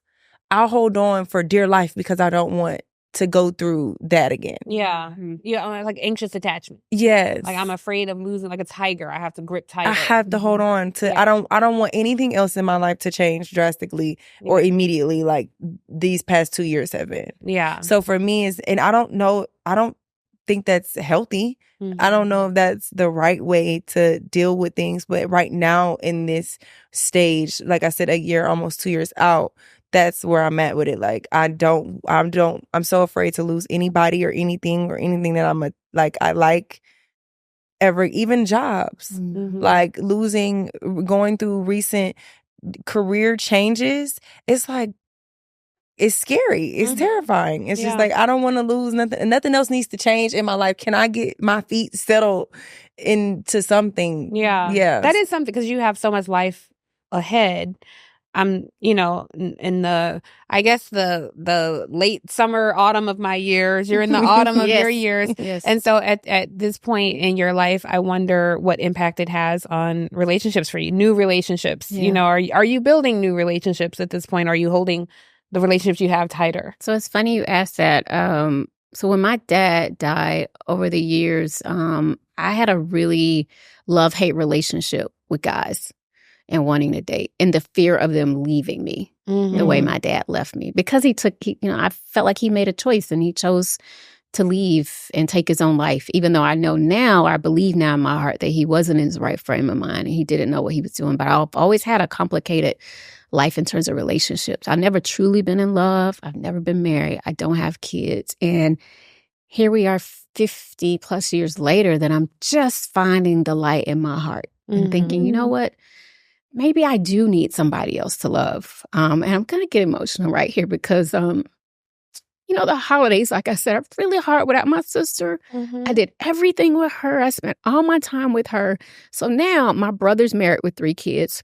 I'll hold on for dear life because I don't want to go through that again. Yeah. Like anxious attachment. Yes. Like I'm afraid of losing, like a tiger. I have to grip tighter. I have to hold on to, I don't want anything else in my life to change drastically or immediately like these past 2 years have been. Yeah. So for me, and I don't think that's healthy. I don't know if that's the right way to deal with things. But right now in this stage, like I said, a year, almost 2 years out, that's where I'm at with it. Like, I'm so afraid to lose anybody or anything that I like ever, even jobs. Like going through recent career changes, it's like, it's scary. It's terrifying. It's just like, I don't want to lose nothing. Nothing else needs to change in my life. Can I get my feet settled into something? Yeah. That is something, because you have so much life ahead. In the, I guess the late summer, autumn of my years. You're in the autumn of your years. Yes. And so at this point in your life, I wonder what impact it has on relationships for you, new relationships. Yeah. Are you building new relationships at this point? Are you holding the relationships you have tighter? So it's funny you asked that. So when my dad died over the years, I had a really love-hate relationship with guys and wanting to date, and the fear of them leaving me the way my dad left me, because I felt like he made a choice and he chose to leave and take his own life, even though I believe now in my heart that he wasn't in his right frame of mind and he didn't know what he was doing. But I've always had a complicated life in terms of relationships. I've never truly been in love. I've never been married. I don't have kids. And here we are 50 plus years later that I'm just finding the light in my heart and thinking, you know what? Maybe I do need somebody else to love. And I'm going to get emotional right here because, the holidays, like I said, are really hard without my sister. I did everything with her. I spent all my time with her. So now my brother's married with 3 kids.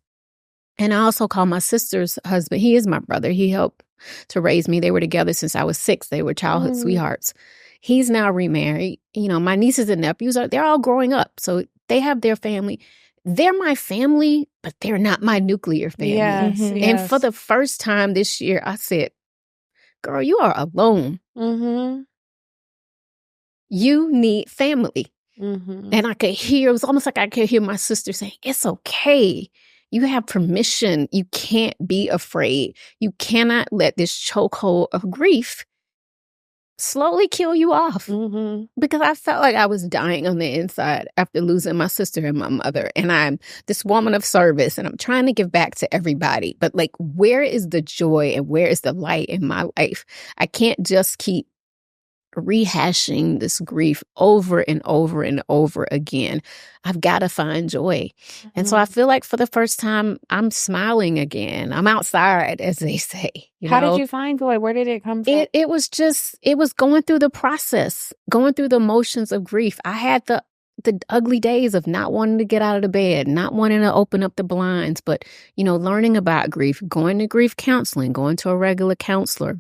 And I also call my sister's husband. He is my brother. He helped to raise me. They were together since I was 6. They were childhood sweethearts. He's now remarried. My nieces and nephews they're all growing up. So they have their family. They're my family, but they're not my nuclear family. Yes, And for the first time this year, I said, girl, you are alone. You need family. And I could hear, it was almost like I could hear my sister saying, it's okay. You have permission. You can't be afraid. You cannot let this chokehold of grief slowly kill you off. Because I felt like I was dying on the inside after losing my sister and my mother. And I'm this woman of service and I'm trying to give back to everybody. But like, where is the joy and where is the light in my life? I can't just keep rehashing this grief over and over and over again. I've got to find joy. And so I feel like for the first time, I'm smiling again. I'm outside, as they say. How did you find joy? Where did it come from? It was going through the process, going through the motions of grief. I had the ugly days of not wanting to get out of the bed, not wanting to open up the blinds, but, learning about grief, going to grief counseling, going to a regular counselor,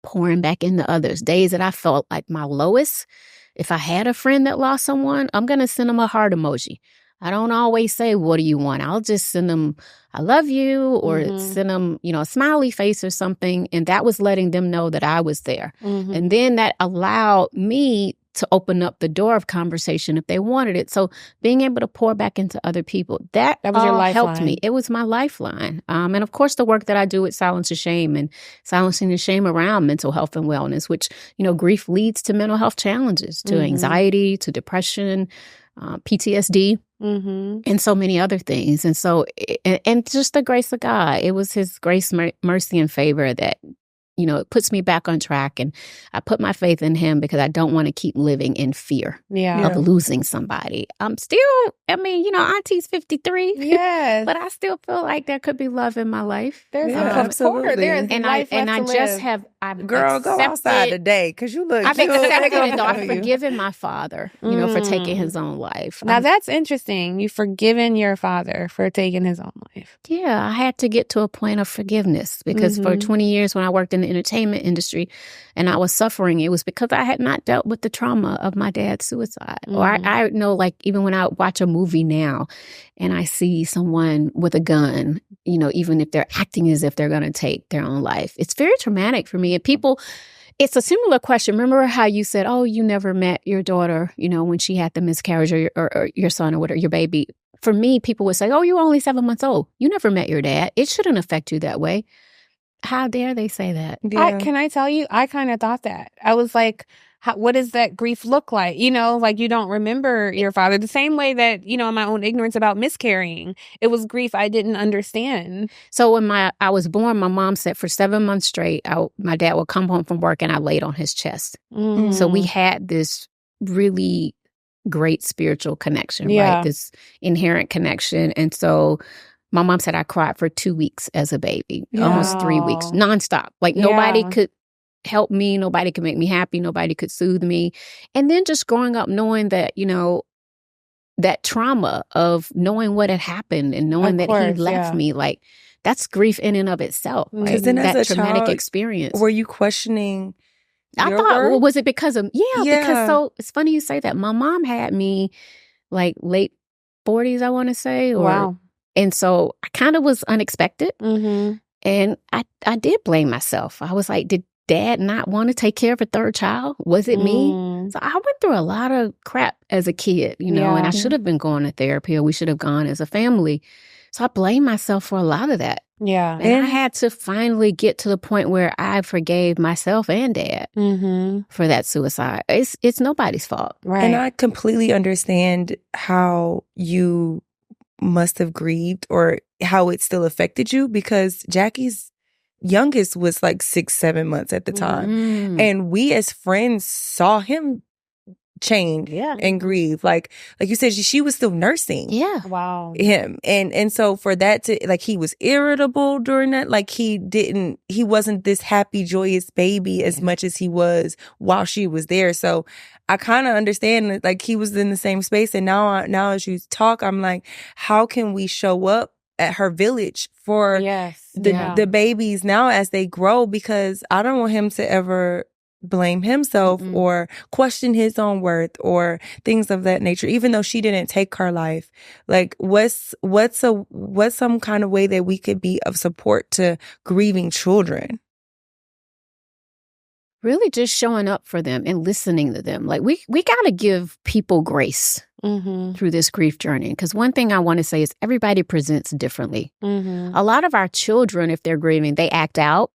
pouring back into others. Days that I felt like my lowest. If I had a friend that lost someone, I'm going to send them a heart emoji. I don't always say, what do you want? I'll just send them, I love you, or send them, a smiley face or something. And that was letting them know that I was there. And then that allowed me to open up the door of conversation if they wanted it. So being able to pour back into other people, that was your lifeline. Helped me. It was my lifeline. And of course, the work that I do with Silence the Shame and silencing the shame around mental health and wellness, which, grief leads to mental health challenges, to anxiety, to depression, PTSD, and so many other things. And so, and just the grace of God, it was his grace, mercy, and favor that it puts me back on track, and I put my faith in him because I don't want to keep living in fear of losing somebody. I'm still, Auntie's 53. Yes. But I still feel like there could be love in my life. There's absolutely. I've girl, go outside today because you look. I've accepted and I've forgiven my father, for taking his own life. Now that's interesting. You've forgiven your father for taking his own life. Yeah, I had to get to a point of forgiveness because for 20 years when I worked in the entertainment industry and I was suffering, it was because I had not dealt with the trauma of my dad's suicide. Or I know, like, even when I watch a movie now and I see someone with a gun, even if they're acting as if they're going to take their own life, it's very traumatic for me. And people, it's a similar question. Remember how you said, oh, you never met your daughter, when she had the miscarriage, or your son or whatever, your baby. For me, people would say, oh, you were only 7 months old. You never met your dad. It shouldn't affect you that way. How dare they say that? Yeah. Can I tell you, I kind of thought that. I was like, what does that grief look like? You know, like you don't remember your father the same way that, you know, in my own ignorance about miscarrying, it was grief I didn't understand. So when I was born, my mom said for 7 months straight, my dad would come home from work and I laid on his chest. So we had this really great spiritual connection, right? This inherent connection. And so my mom said I cried for 2 weeks as a baby, almost 3 weeks, nonstop. Like nobody could help me. Nobody could make me happy. Nobody could soothe me. And then just growing up knowing that, you know, that trauma of knowing what had happened and knowing that he left me, like that's grief in and of itself. Because then as a traumatic child, experience. Were you questioning I your thought, worth? well, was it because of, because so it's funny you say that. My mom had me like late 40s, I want to say. Wow. And so I kind of was unexpected. And I did blame myself. I was like, did Dad not want to take care of a third child? Was it me? So I went through a lot of crap as a kid, you know, and I should have been going to therapy, or we should have gone as a family. So I blame myself for a lot of that. Yeah. And I had to finally get to the point where I forgave myself and Dad for that suicide. It's nobody's fault. Right. And I completely understand how you must have grieved or how it still affected you, because Jackie's youngest was like 6-7 months at the time. And we as friends saw him change and grieve. Like you said, she was still nursing Wow. him. And so for that to, like, he was irritable during that. Like he wasn't this happy, joyous baby as much as he was while she was there. So I kind of understand that, like, he was in the same space. And now as you talk, I'm like, how can we show up at her village for the babies now as they grow? Because I don't want him to ever blame himself or question his own worth or things of that nature, even though she didn't take her life. Like, what's some kind of way that we could be of support to grieving children? Really just showing up for them and listening to them. Like we got to give people grace through this grief journey. Because one thing I want to say is everybody presents differently. A lot of our children, if they're grieving, they act out.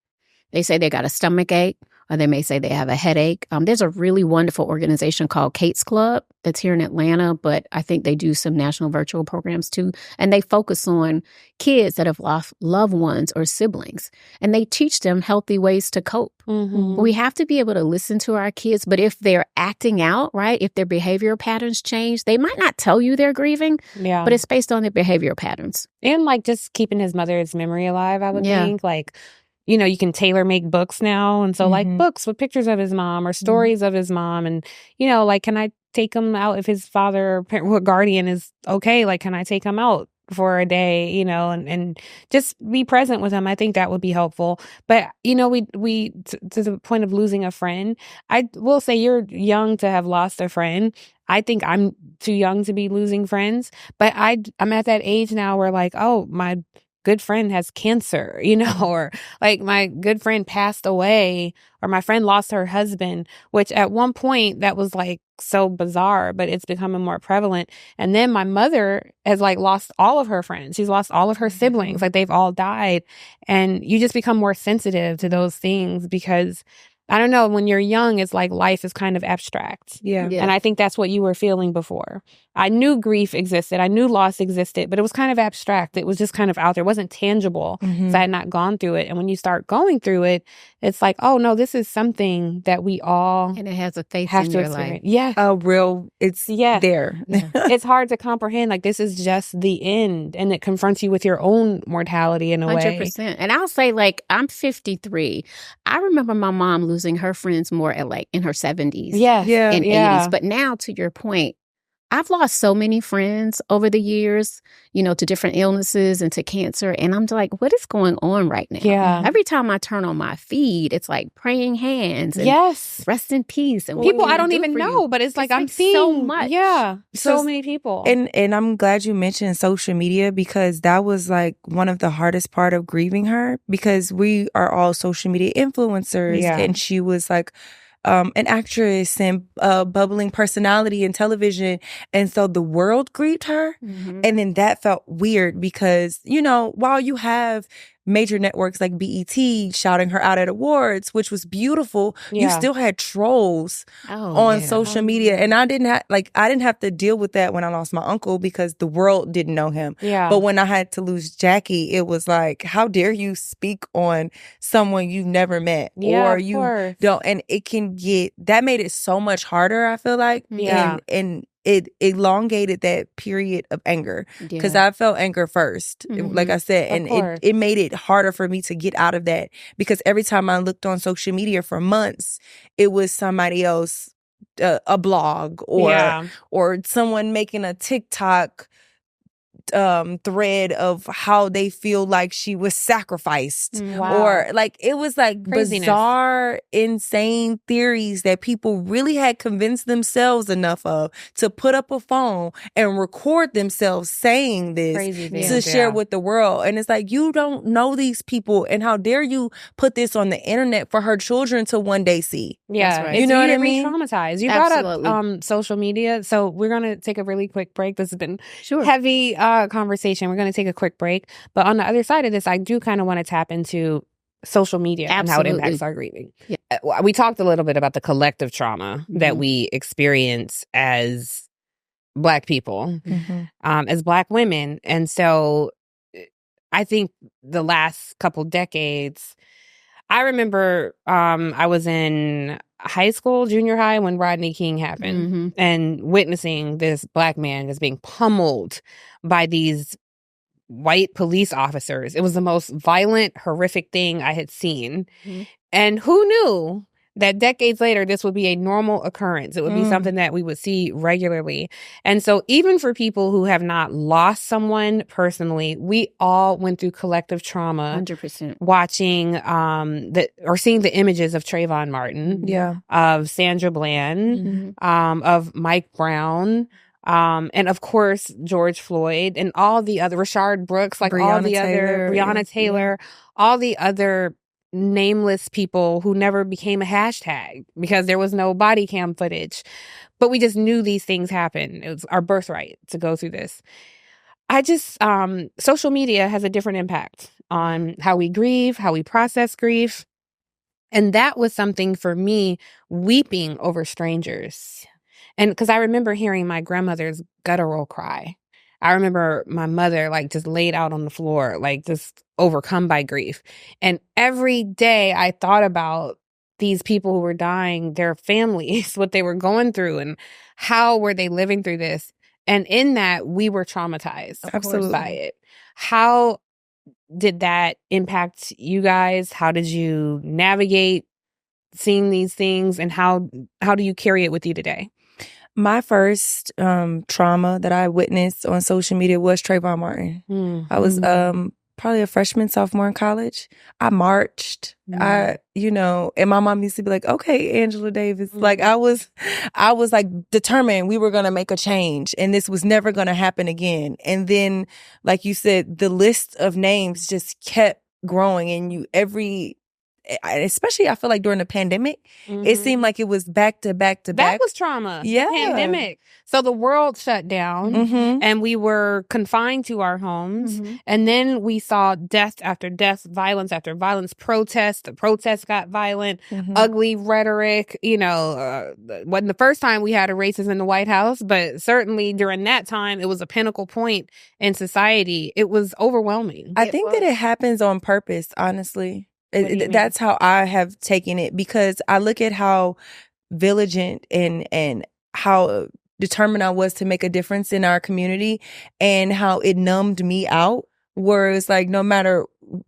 They say they got a stomach ache, or they may say they have a headache. There's a really wonderful organization called Kate's Club that's here in Atlanta, but I think they do some national virtual programs too. And they focus on kids that have lost loved ones or siblings. And they teach them healthy ways to cope. We have to be able to listen to our kids. But if they're acting out, right, if their behavioral patterns change, they might not tell you they're grieving, but it's based on their behavioral patterns. And like just keeping his mother's memory alive, I would think. Like, you know, you can tailor make books now. And so like books with pictures of his mom or stories of his mom. And, you know, like, can I take him out if his father or guardian is okay? Like, can I take him out for a day, you know, and just be present with him? I think that would be helpful. But, you know, we to the point of losing a friend, I will say you're young to have lost a friend. I think I'm too young to be losing friends. But I'm at that age now where like, oh, my good friend has cancer, you know, or like my good friend passed away, or my friend lost her husband, which at one point that was like so bizarre, but it's becoming more prevalent. And then my mother has like lost all of her friends. She's lost all of her siblings. Like they've all died. And you just become more sensitive to those things because I don't know, when you're young, it's like life is kind of abstract. Yeah. And I think that's what you were feeling before. I knew grief existed. I knew loss existed, but it was kind of abstract. It was just kind of out there. It wasn't tangible because I had not gone through it. And when you start going through it, it's like, oh, no, this is something that we all and it has a face have in to your experience. life. Yeah. It's there. Yeah. It's hard to comprehend. Like, this is just the end. And it confronts you with your own mortality in a 100%. Way. 100%. And I'll say, like, I'm 53. I remember my mom losing her friends more at like in her 70s. And 80s. But now, to your point, I've lost so many friends over the years, you know, to different illnesses and to cancer. And I'm like, what is going on right now? Yeah. Every time I turn on my feed, it's like praying hands and rest in peace. And people I don't even know, but it's like I'm seeing so much. Yeah. So many people. And I'm glad you mentioned social media, because that was like one of the hardest part of grieving her, because we are all social media influencers. And she was like an actress and a bubbling personality in television. And so the world grieved her. And then that felt weird because, you know, while you have major networks like BET shouting her out at awards, which was beautiful. You still had trolls on social media. And I didn't have to deal with that when I lost my uncle because the world didn't know him. Yeah. But when I had to lose Jackie, it was like, how dare you speak on someone you've never met or you don't, and it can get, that made it so much harder, I feel like. Yeah. And it elongated that period of anger because I felt anger first, like I said, and it made it harder for me to get out of that because every time I looked on social media for months, it was somebody else, a blog or someone making a TikTok thread of how they feel like she was sacrificed or like it was like bizarre, insane theories that people really had convinced themselves enough of to put up a phone and record themselves saying this to share with the world. And it's like, you don't know these people, and how dare you put this on the internet for her children to one day see. Yeah, right. You know what I mean? Traumatized. You brought up social media, so we're gonna take a really quick break. This has been heavy conversation. We're going to take a quick break, but on the other side of this, I do kind of want to tap into social media and how it impacts our grieving. Yeah. We talked a little bit about the collective trauma that we experience as Black people, as Black women, and so I think the last couple decades, I remember I was in high school, junior high, when Rodney King happened and witnessing this Black man just being pummeled by these white police officers. It was the most violent, horrific thing I had seen. And who knew that decades later, this would be a normal occurrence. It would be something that we would see regularly. And so even for people who have not lost someone personally, we all went through collective trauma. 100%. Watching or seeing the images of Trayvon Martin, of Sandra Bland, of Mike Brown, and of course, George Floyd and all the other, Rashard Brooks, like Breonna Taylor, all the other nameless people who never became a hashtag because there was no body cam footage. But we just knew these things happened. It was our birthright to go through this. I just, social media has a different impact on how we grieve, how we process grief. And that was something for me, weeping over strangers. And because I remember hearing my grandmother's guttural cry. I remember my mother like just laid out on the floor, like just overcome by grief. And every day I thought about these people who were dying, their families, what they were going through, and how were they living through this. And in that, we were traumatized by it. How did that impact you guys? How did you navigate seeing these things? And how do you carry it with you today? My first trauma that I witnessed on social media was Trayvon Martin. I was probably a freshman, sophomore in college. I marched. And my mom used to be like, "Okay, Angela Davis." Like I was like determined we were gonna make a change, and this was never gonna happen again. And then, like you said, the list of names just kept growing, and especially I feel like during the pandemic, it seemed like it was back to back to back. That was trauma. Yeah. The pandemic. So the world shut down and we were confined to our homes. And then we saw death after death, violence after violence, protests. The protests got violent, ugly rhetoric. Wasn't the first time we had a racist in the White House, but certainly during that time, it was a pinnacle point in society. It was overwhelming. I think that it happens on purpose, honestly. That's how I have taken it, because I look at how vigilant and how determined I was to make a difference in our community, and how it numbed me out, where it's like no matter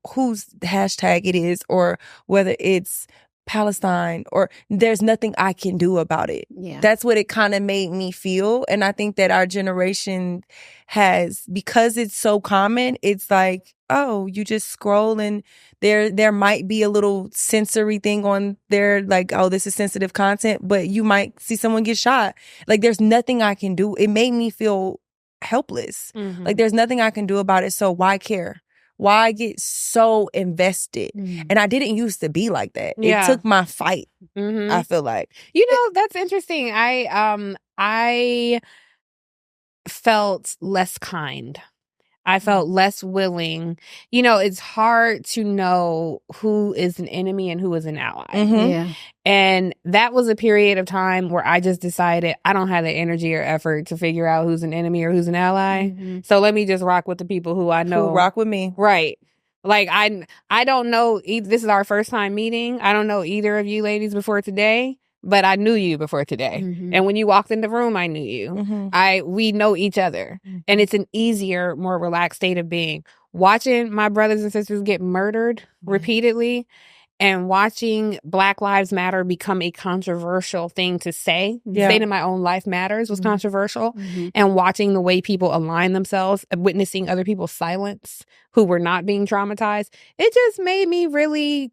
whose hashtag it is or whether it's Palestine or there's nothing I can do about it. Yeah. That's what it kind of made me feel. And I think that our generation has, because it's so common, it's like, oh, you just scroll and there might be a little sensory thing on there, like, oh, this is sensitive content, but you might see someone get shot. Like, there's nothing I can do. It made me feel helpless. Like, there's nothing I can do about it. So why care? Why get so invested? And I didn't used to be like that. Yeah. It took my fight, I feel like. That's interesting. I felt less kind. I felt less willing. You know, it's hard to know who is an enemy and who is an ally. Yeah. And that was a period of time where I just decided I don't have the energy or effort to figure out who's an enemy or who's an ally. So let me just rock with the people who I know. Who rock with me. Right. Like, I don't know. This is our first time meeting. I don't know either of you ladies before today, but I knew you before today. And when you walked in the room, I knew you. We know each other. And it's an easier, more relaxed state of being. Watching my brothers and sisters get murdered repeatedly and watching Black Lives Matter become a controversial thing to say. The state of my own life matters was controversial. And watching the way people align themselves, witnessing other people's silence who were not being traumatized, it just made me really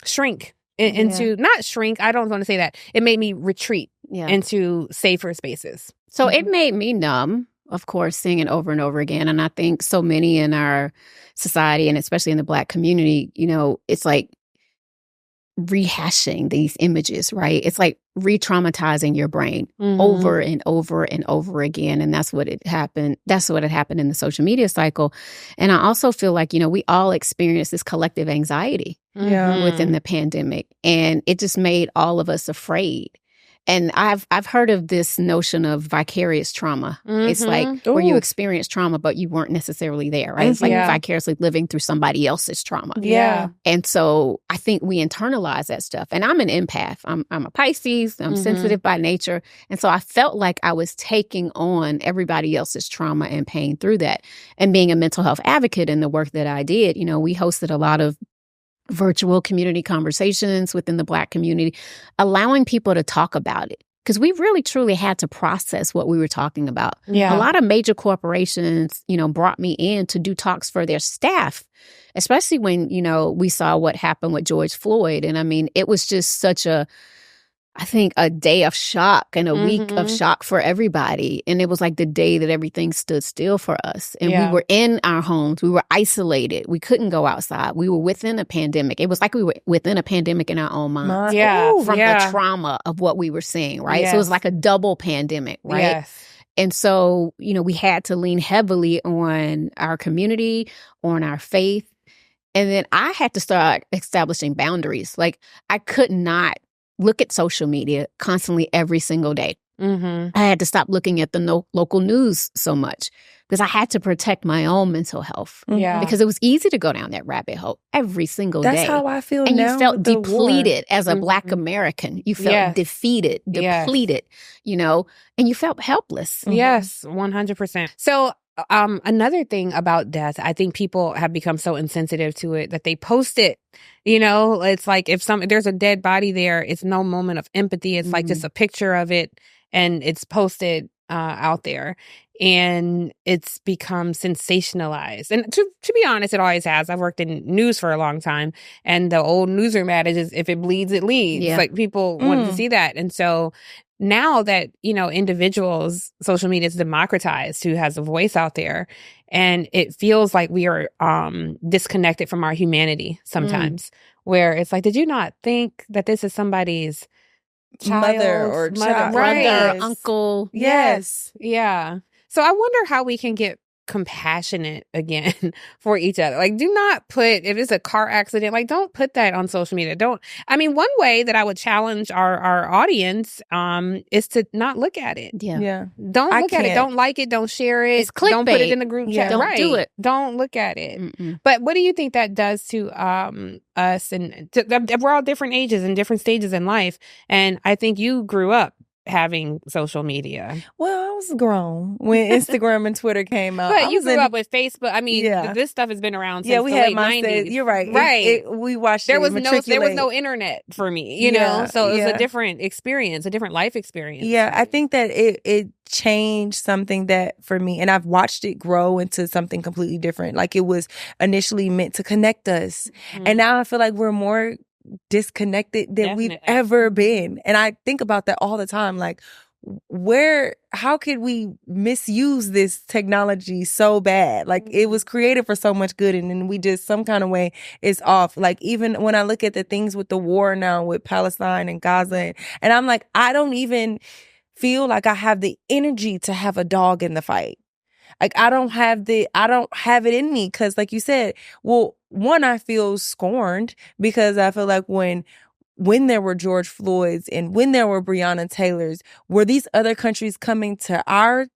shrink into, not shrink, I don't want to say that. It made me retreat into safer spaces. So it made me numb, of course, seeing it over and over again. And I think so many in our society, and especially in the Black community, you know, it's like rehashing these images, right? It's like re-traumatizing your brain over and over and over again. And that's what it happened. That's what had happened in the social media cycle. And I also feel like, you know, we all experienced this collective anxiety within the pandemic. And it just made all of us afraid. And I've heard of this notion of vicarious trauma. It's like where you experience trauma, but you weren't necessarily there, right? It's like vicariously living through somebody else's trauma. And so I think we internalize that stuff. And I'm an empath. I'm a Pisces. I'm sensitive by nature. And so I felt like I was taking on everybody else's trauma and pain through that. And being a mental health advocate in the work that I did, you know, we hosted a lot of virtual community conversations within the Black community, allowing people to talk about it. Because we really, truly had to process what we were talking about. A lot of major corporations, you know, brought me in to do talks for their staff, especially when, you know, we saw what happened with George Floyd. And I mean, it was just such I think a day of shock and a week of shock for everybody. And it was like the day that everything stood still for us. And we were in our homes. We were isolated. We couldn't go outside. We were within a pandemic. It was like we were within a pandemic in our own minds. From the trauma of what we were seeing, right? So it was like a double pandemic, right? And so, you know, we had to lean heavily on our community, on our faith. And then I had to start establishing boundaries. Like, I could not look at social media constantly every single day. I had to stop looking at the local news so much because I had to protect my own mental health. Because it was easy to go down that rabbit hole every single day. That's how I feel and now. And you felt with depleted as a Black American. You felt defeated, depleted, you know, and you felt helpless. Yes, 100%. So another thing about death, I think people have become so insensitive to it that they post it. You know, it's like if there's a dead body there, it's no moment of empathy. It's like just a picture of it and it's posted out there. And it's become sensationalized. And to be honest, it always has. I've worked in news for a long time. And the old newsroom adage is, if it bleeds, it leads. Like, people want to see that. And so now that, you know, individuals, social media is democratized, who has a voice out there, and it feels like we are disconnected from our humanity sometimes, where it's like, did you not think that this is somebody's mother or child, brother, uncle? Yes. Yeah. So I wonder how we can get compassionate again for each other. Like, do not put, if it's a car accident, like, don't put that on social media. One way that I would challenge our audience is to not look at it. Don't look at it. Don't like it. Don't share it. It's clickbait. Don't put it in the group chat. Don't do it. Don't look at it. But what do you think that does to us? And we're all different ages and different stages in life. And I think you grew up having social media. Well, I was grown when Instagram and Twitter came out. But you grew up with Facebook. I mean, this stuff has been around since the late 90s. You're right. We watched there was no internet for me, you know? So it was a different experience, a different life experience. Yeah, I think that it changed something that for me, and I've watched it grow into something completely different. Like, it was initially meant to connect us. And now I feel like we're more disconnected than we've ever been. And I think about that all the time. Like, how could we misuse this technology so bad? Like, it was created for so much good, and then we just, some kind of way, it's off. Like, even when I look at the things with the war now with Palestine and Gaza, and I'm like, I don't even feel like I have the energy to have a dog in the fight. Like, I don't have it in me. Cause like you said, well, one, I feel scorned because I feel like when there were George Floyd's and when there were Breonna Taylor's, were these other countries coming to our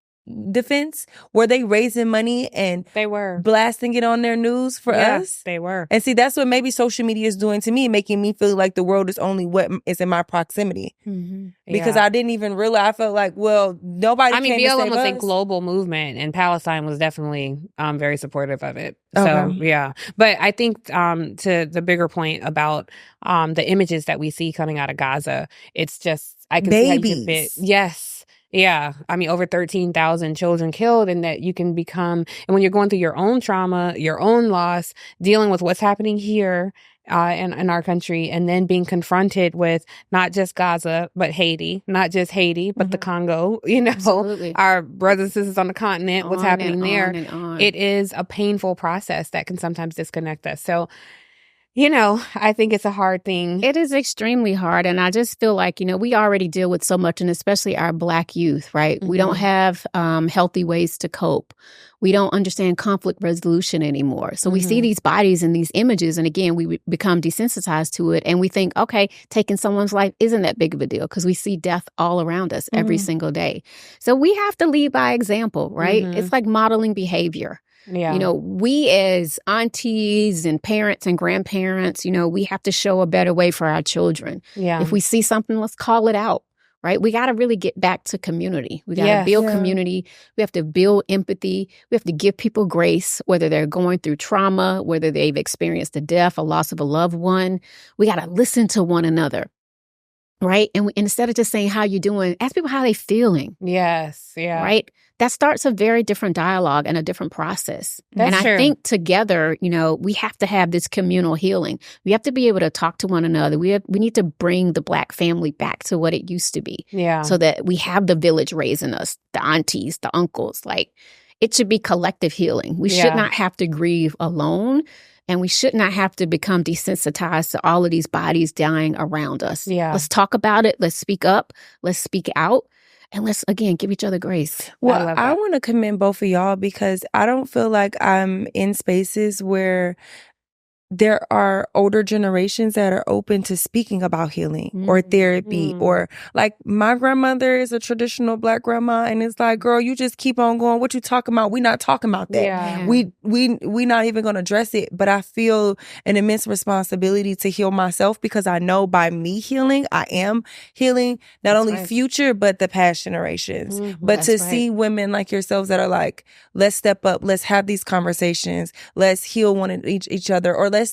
defense? Were they raising money and they were blasting it on their news for us? They were. And see, that's what maybe social media is doing to me, making me feel like the world is only what is in my proximity. Mm-hmm. Because I didn't even realize. I felt like, well, nobody. I mean, BLM was a global movement, and Palestine was definitely very supportive of it. So yeah, but I think to the bigger point about the images that we see coming out of Gaza, it's just I can see how you can fit. Yes. Yeah. I mean, over 13,000 children killed, and that you can become, and when you're going through your own trauma, your own loss, dealing with what's happening here in our country, and then being confronted with not just Gaza, but Haiti, not just Haiti, but the Congo, Absolutely. Our brothers and sisters on the continent, what's happening there. On. It is a painful process that can sometimes disconnect us. So, I think it's a hard thing. It is extremely hard. And I just feel like, we already deal with so much, and especially our Black youth, right? Mm-hmm. We don't have healthy ways to cope. We don't understand conflict resolution anymore. So we see these bodies and these images, and again, we become desensitized to it. And we think, okay, taking someone's life isn't that big of a deal because we see death all around us every single day. So we have to lead by example, right? It's like modeling behavior. Yeah. We as aunties and parents and grandparents, we have to show a better way for our children. Yeah. If we see something, let's call it out, right? We got to really get back to community. We got to build community. We have to build empathy. We have to give people grace, whether they're going through trauma, whether they've experienced a death, a loss of a loved one. We got to listen to one another. Right. And instead of just saying, how you doing, ask people how they feeling. Yes. Yeah. Right. That starts a very different dialogue and a different process. That's true. I think together, we have to have this communal healing. We have to be able to talk to one another. We need to bring the Black family back to what it used to be. Yeah. So that we have the village raising us, the aunties, the uncles. Like, it should be collective healing. We should not have to grieve alone. And we should not have to become desensitized to all of these bodies dying around us. Yeah. Let's talk about it. Let's speak up. Let's speak out. And let's, again, give each other grace. Well, I want to commend both of y'all because I don't feel like I'm in spaces where there are older generations that are open to speaking about healing or therapy or like my grandmother is a traditional Black grandma and it's like, girl, you just keep on going. What you talking about? We not talking about that. Yeah. We not even going to address it. But I feel an immense responsibility to heal myself because I know by me healing, I am healing not only future, but the past generations. But to see women like yourselves that are like, let's step up, let's have these conversations, let's heal each other, or let's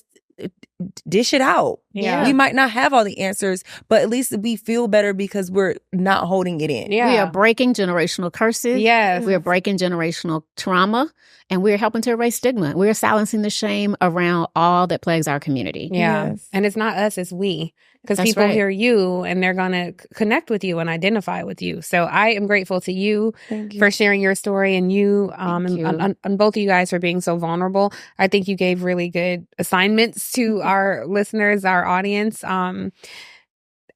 dish it out. Yeah. We might not have all the answers, but at least we feel better because we're not holding it in. Yeah. We are breaking generational curses. Yes. We are breaking generational trauma, and we're helping to erase stigma. We're silencing the shame around all that plagues our community. Yeah. Yes. And it's not us, it's we. Because That's people right. hear you and they're going to connect with you and identify with you. So I am grateful to you for sharing your story, and you, and both of you guys for being so vulnerable. I think you gave really good assignments to our listeners, our audience.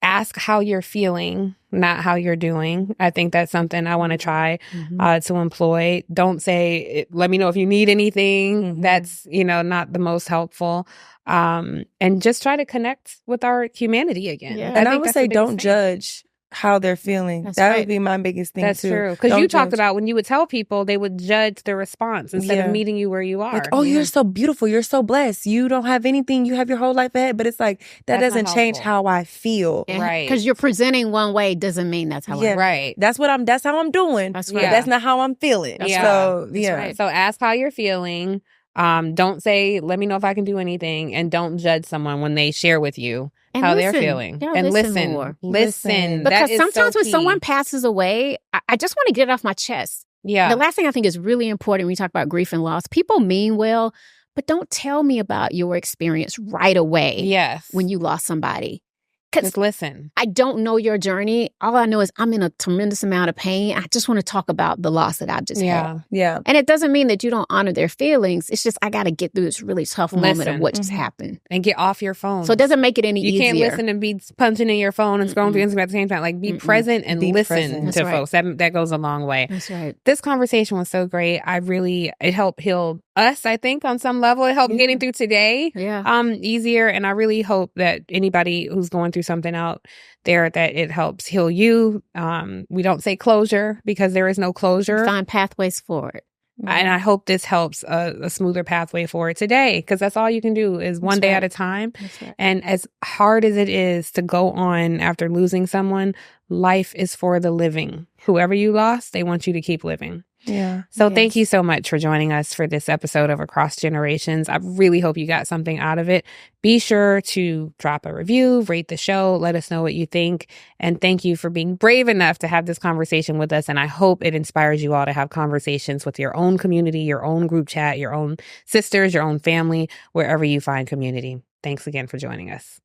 Ask how you're feeling, not how you're doing. I think that's something I want to try to employ. Don't say, let me know if you need anything. That's, not the most helpful. And just try to connect with our humanity again. Yeah. And I would say don't judge how they're feeling. That would be my biggest thing, That's too. true. Because you talked about when you would tell people, they would judge the response instead of meeting you where you are. Like, oh, you're so beautiful. You're so blessed. You don't have anything. You have your whole life ahead. But it's like, that doesn't change how I feel. Right. Because you're presenting one way doesn't mean that's how I feel. Right. That's how I'm doing. That's But right. that's not how I'm feeling. Yeah. So, That's right. So ask how you're feeling. Don't say, let me know if I can do anything. And don't judge someone when they share with you how they're feeling. Yeah, and listen more. Listen. Because sometimes when key. someone passes away, I just want to get it off my chest. Yeah. The last thing I think is really important when we talk about grief and loss, people mean well, but don't tell me about your experience right away Yes. when you lost somebody. Just listen. I don't know your journey. All I know is I'm in a tremendous amount of pain. I just want to talk about the loss that I just had. Yeah. And it doesn't mean that you don't honor their feelings. It's just I got to get through this really tough moment of what just happened. And get off your phone. So it doesn't make it any easier. You can't listen and be punching in your phone and scrolling through Instagram at the same time. Like, be present and listen to folks. That goes a long way. That's right. This conversation was so great. It helped heal us, I think, on some level. It helped getting through today easier. And I really hope that anybody who's going through something out there, that it helps heal you. We don't say closure because there is no closure. Find pathways forward. And I hope this helps a smoother pathway forward today, because that's all you can do is one day at a time. And as hard as it is to go on after losing someone, life is for the living. Whoever you lost, they want you to keep living. Yeah. So thank you so much for joining us for this episode of Across Generations. I really hope you got something out of it. Be sure to drop a review, rate the show, let us know what you think. And thank you for being brave enough to have this conversation with us. And I hope it inspires you all to have conversations with your own community, your own group chat, your own sisters, your own family, wherever you find community. Thanks again for joining us.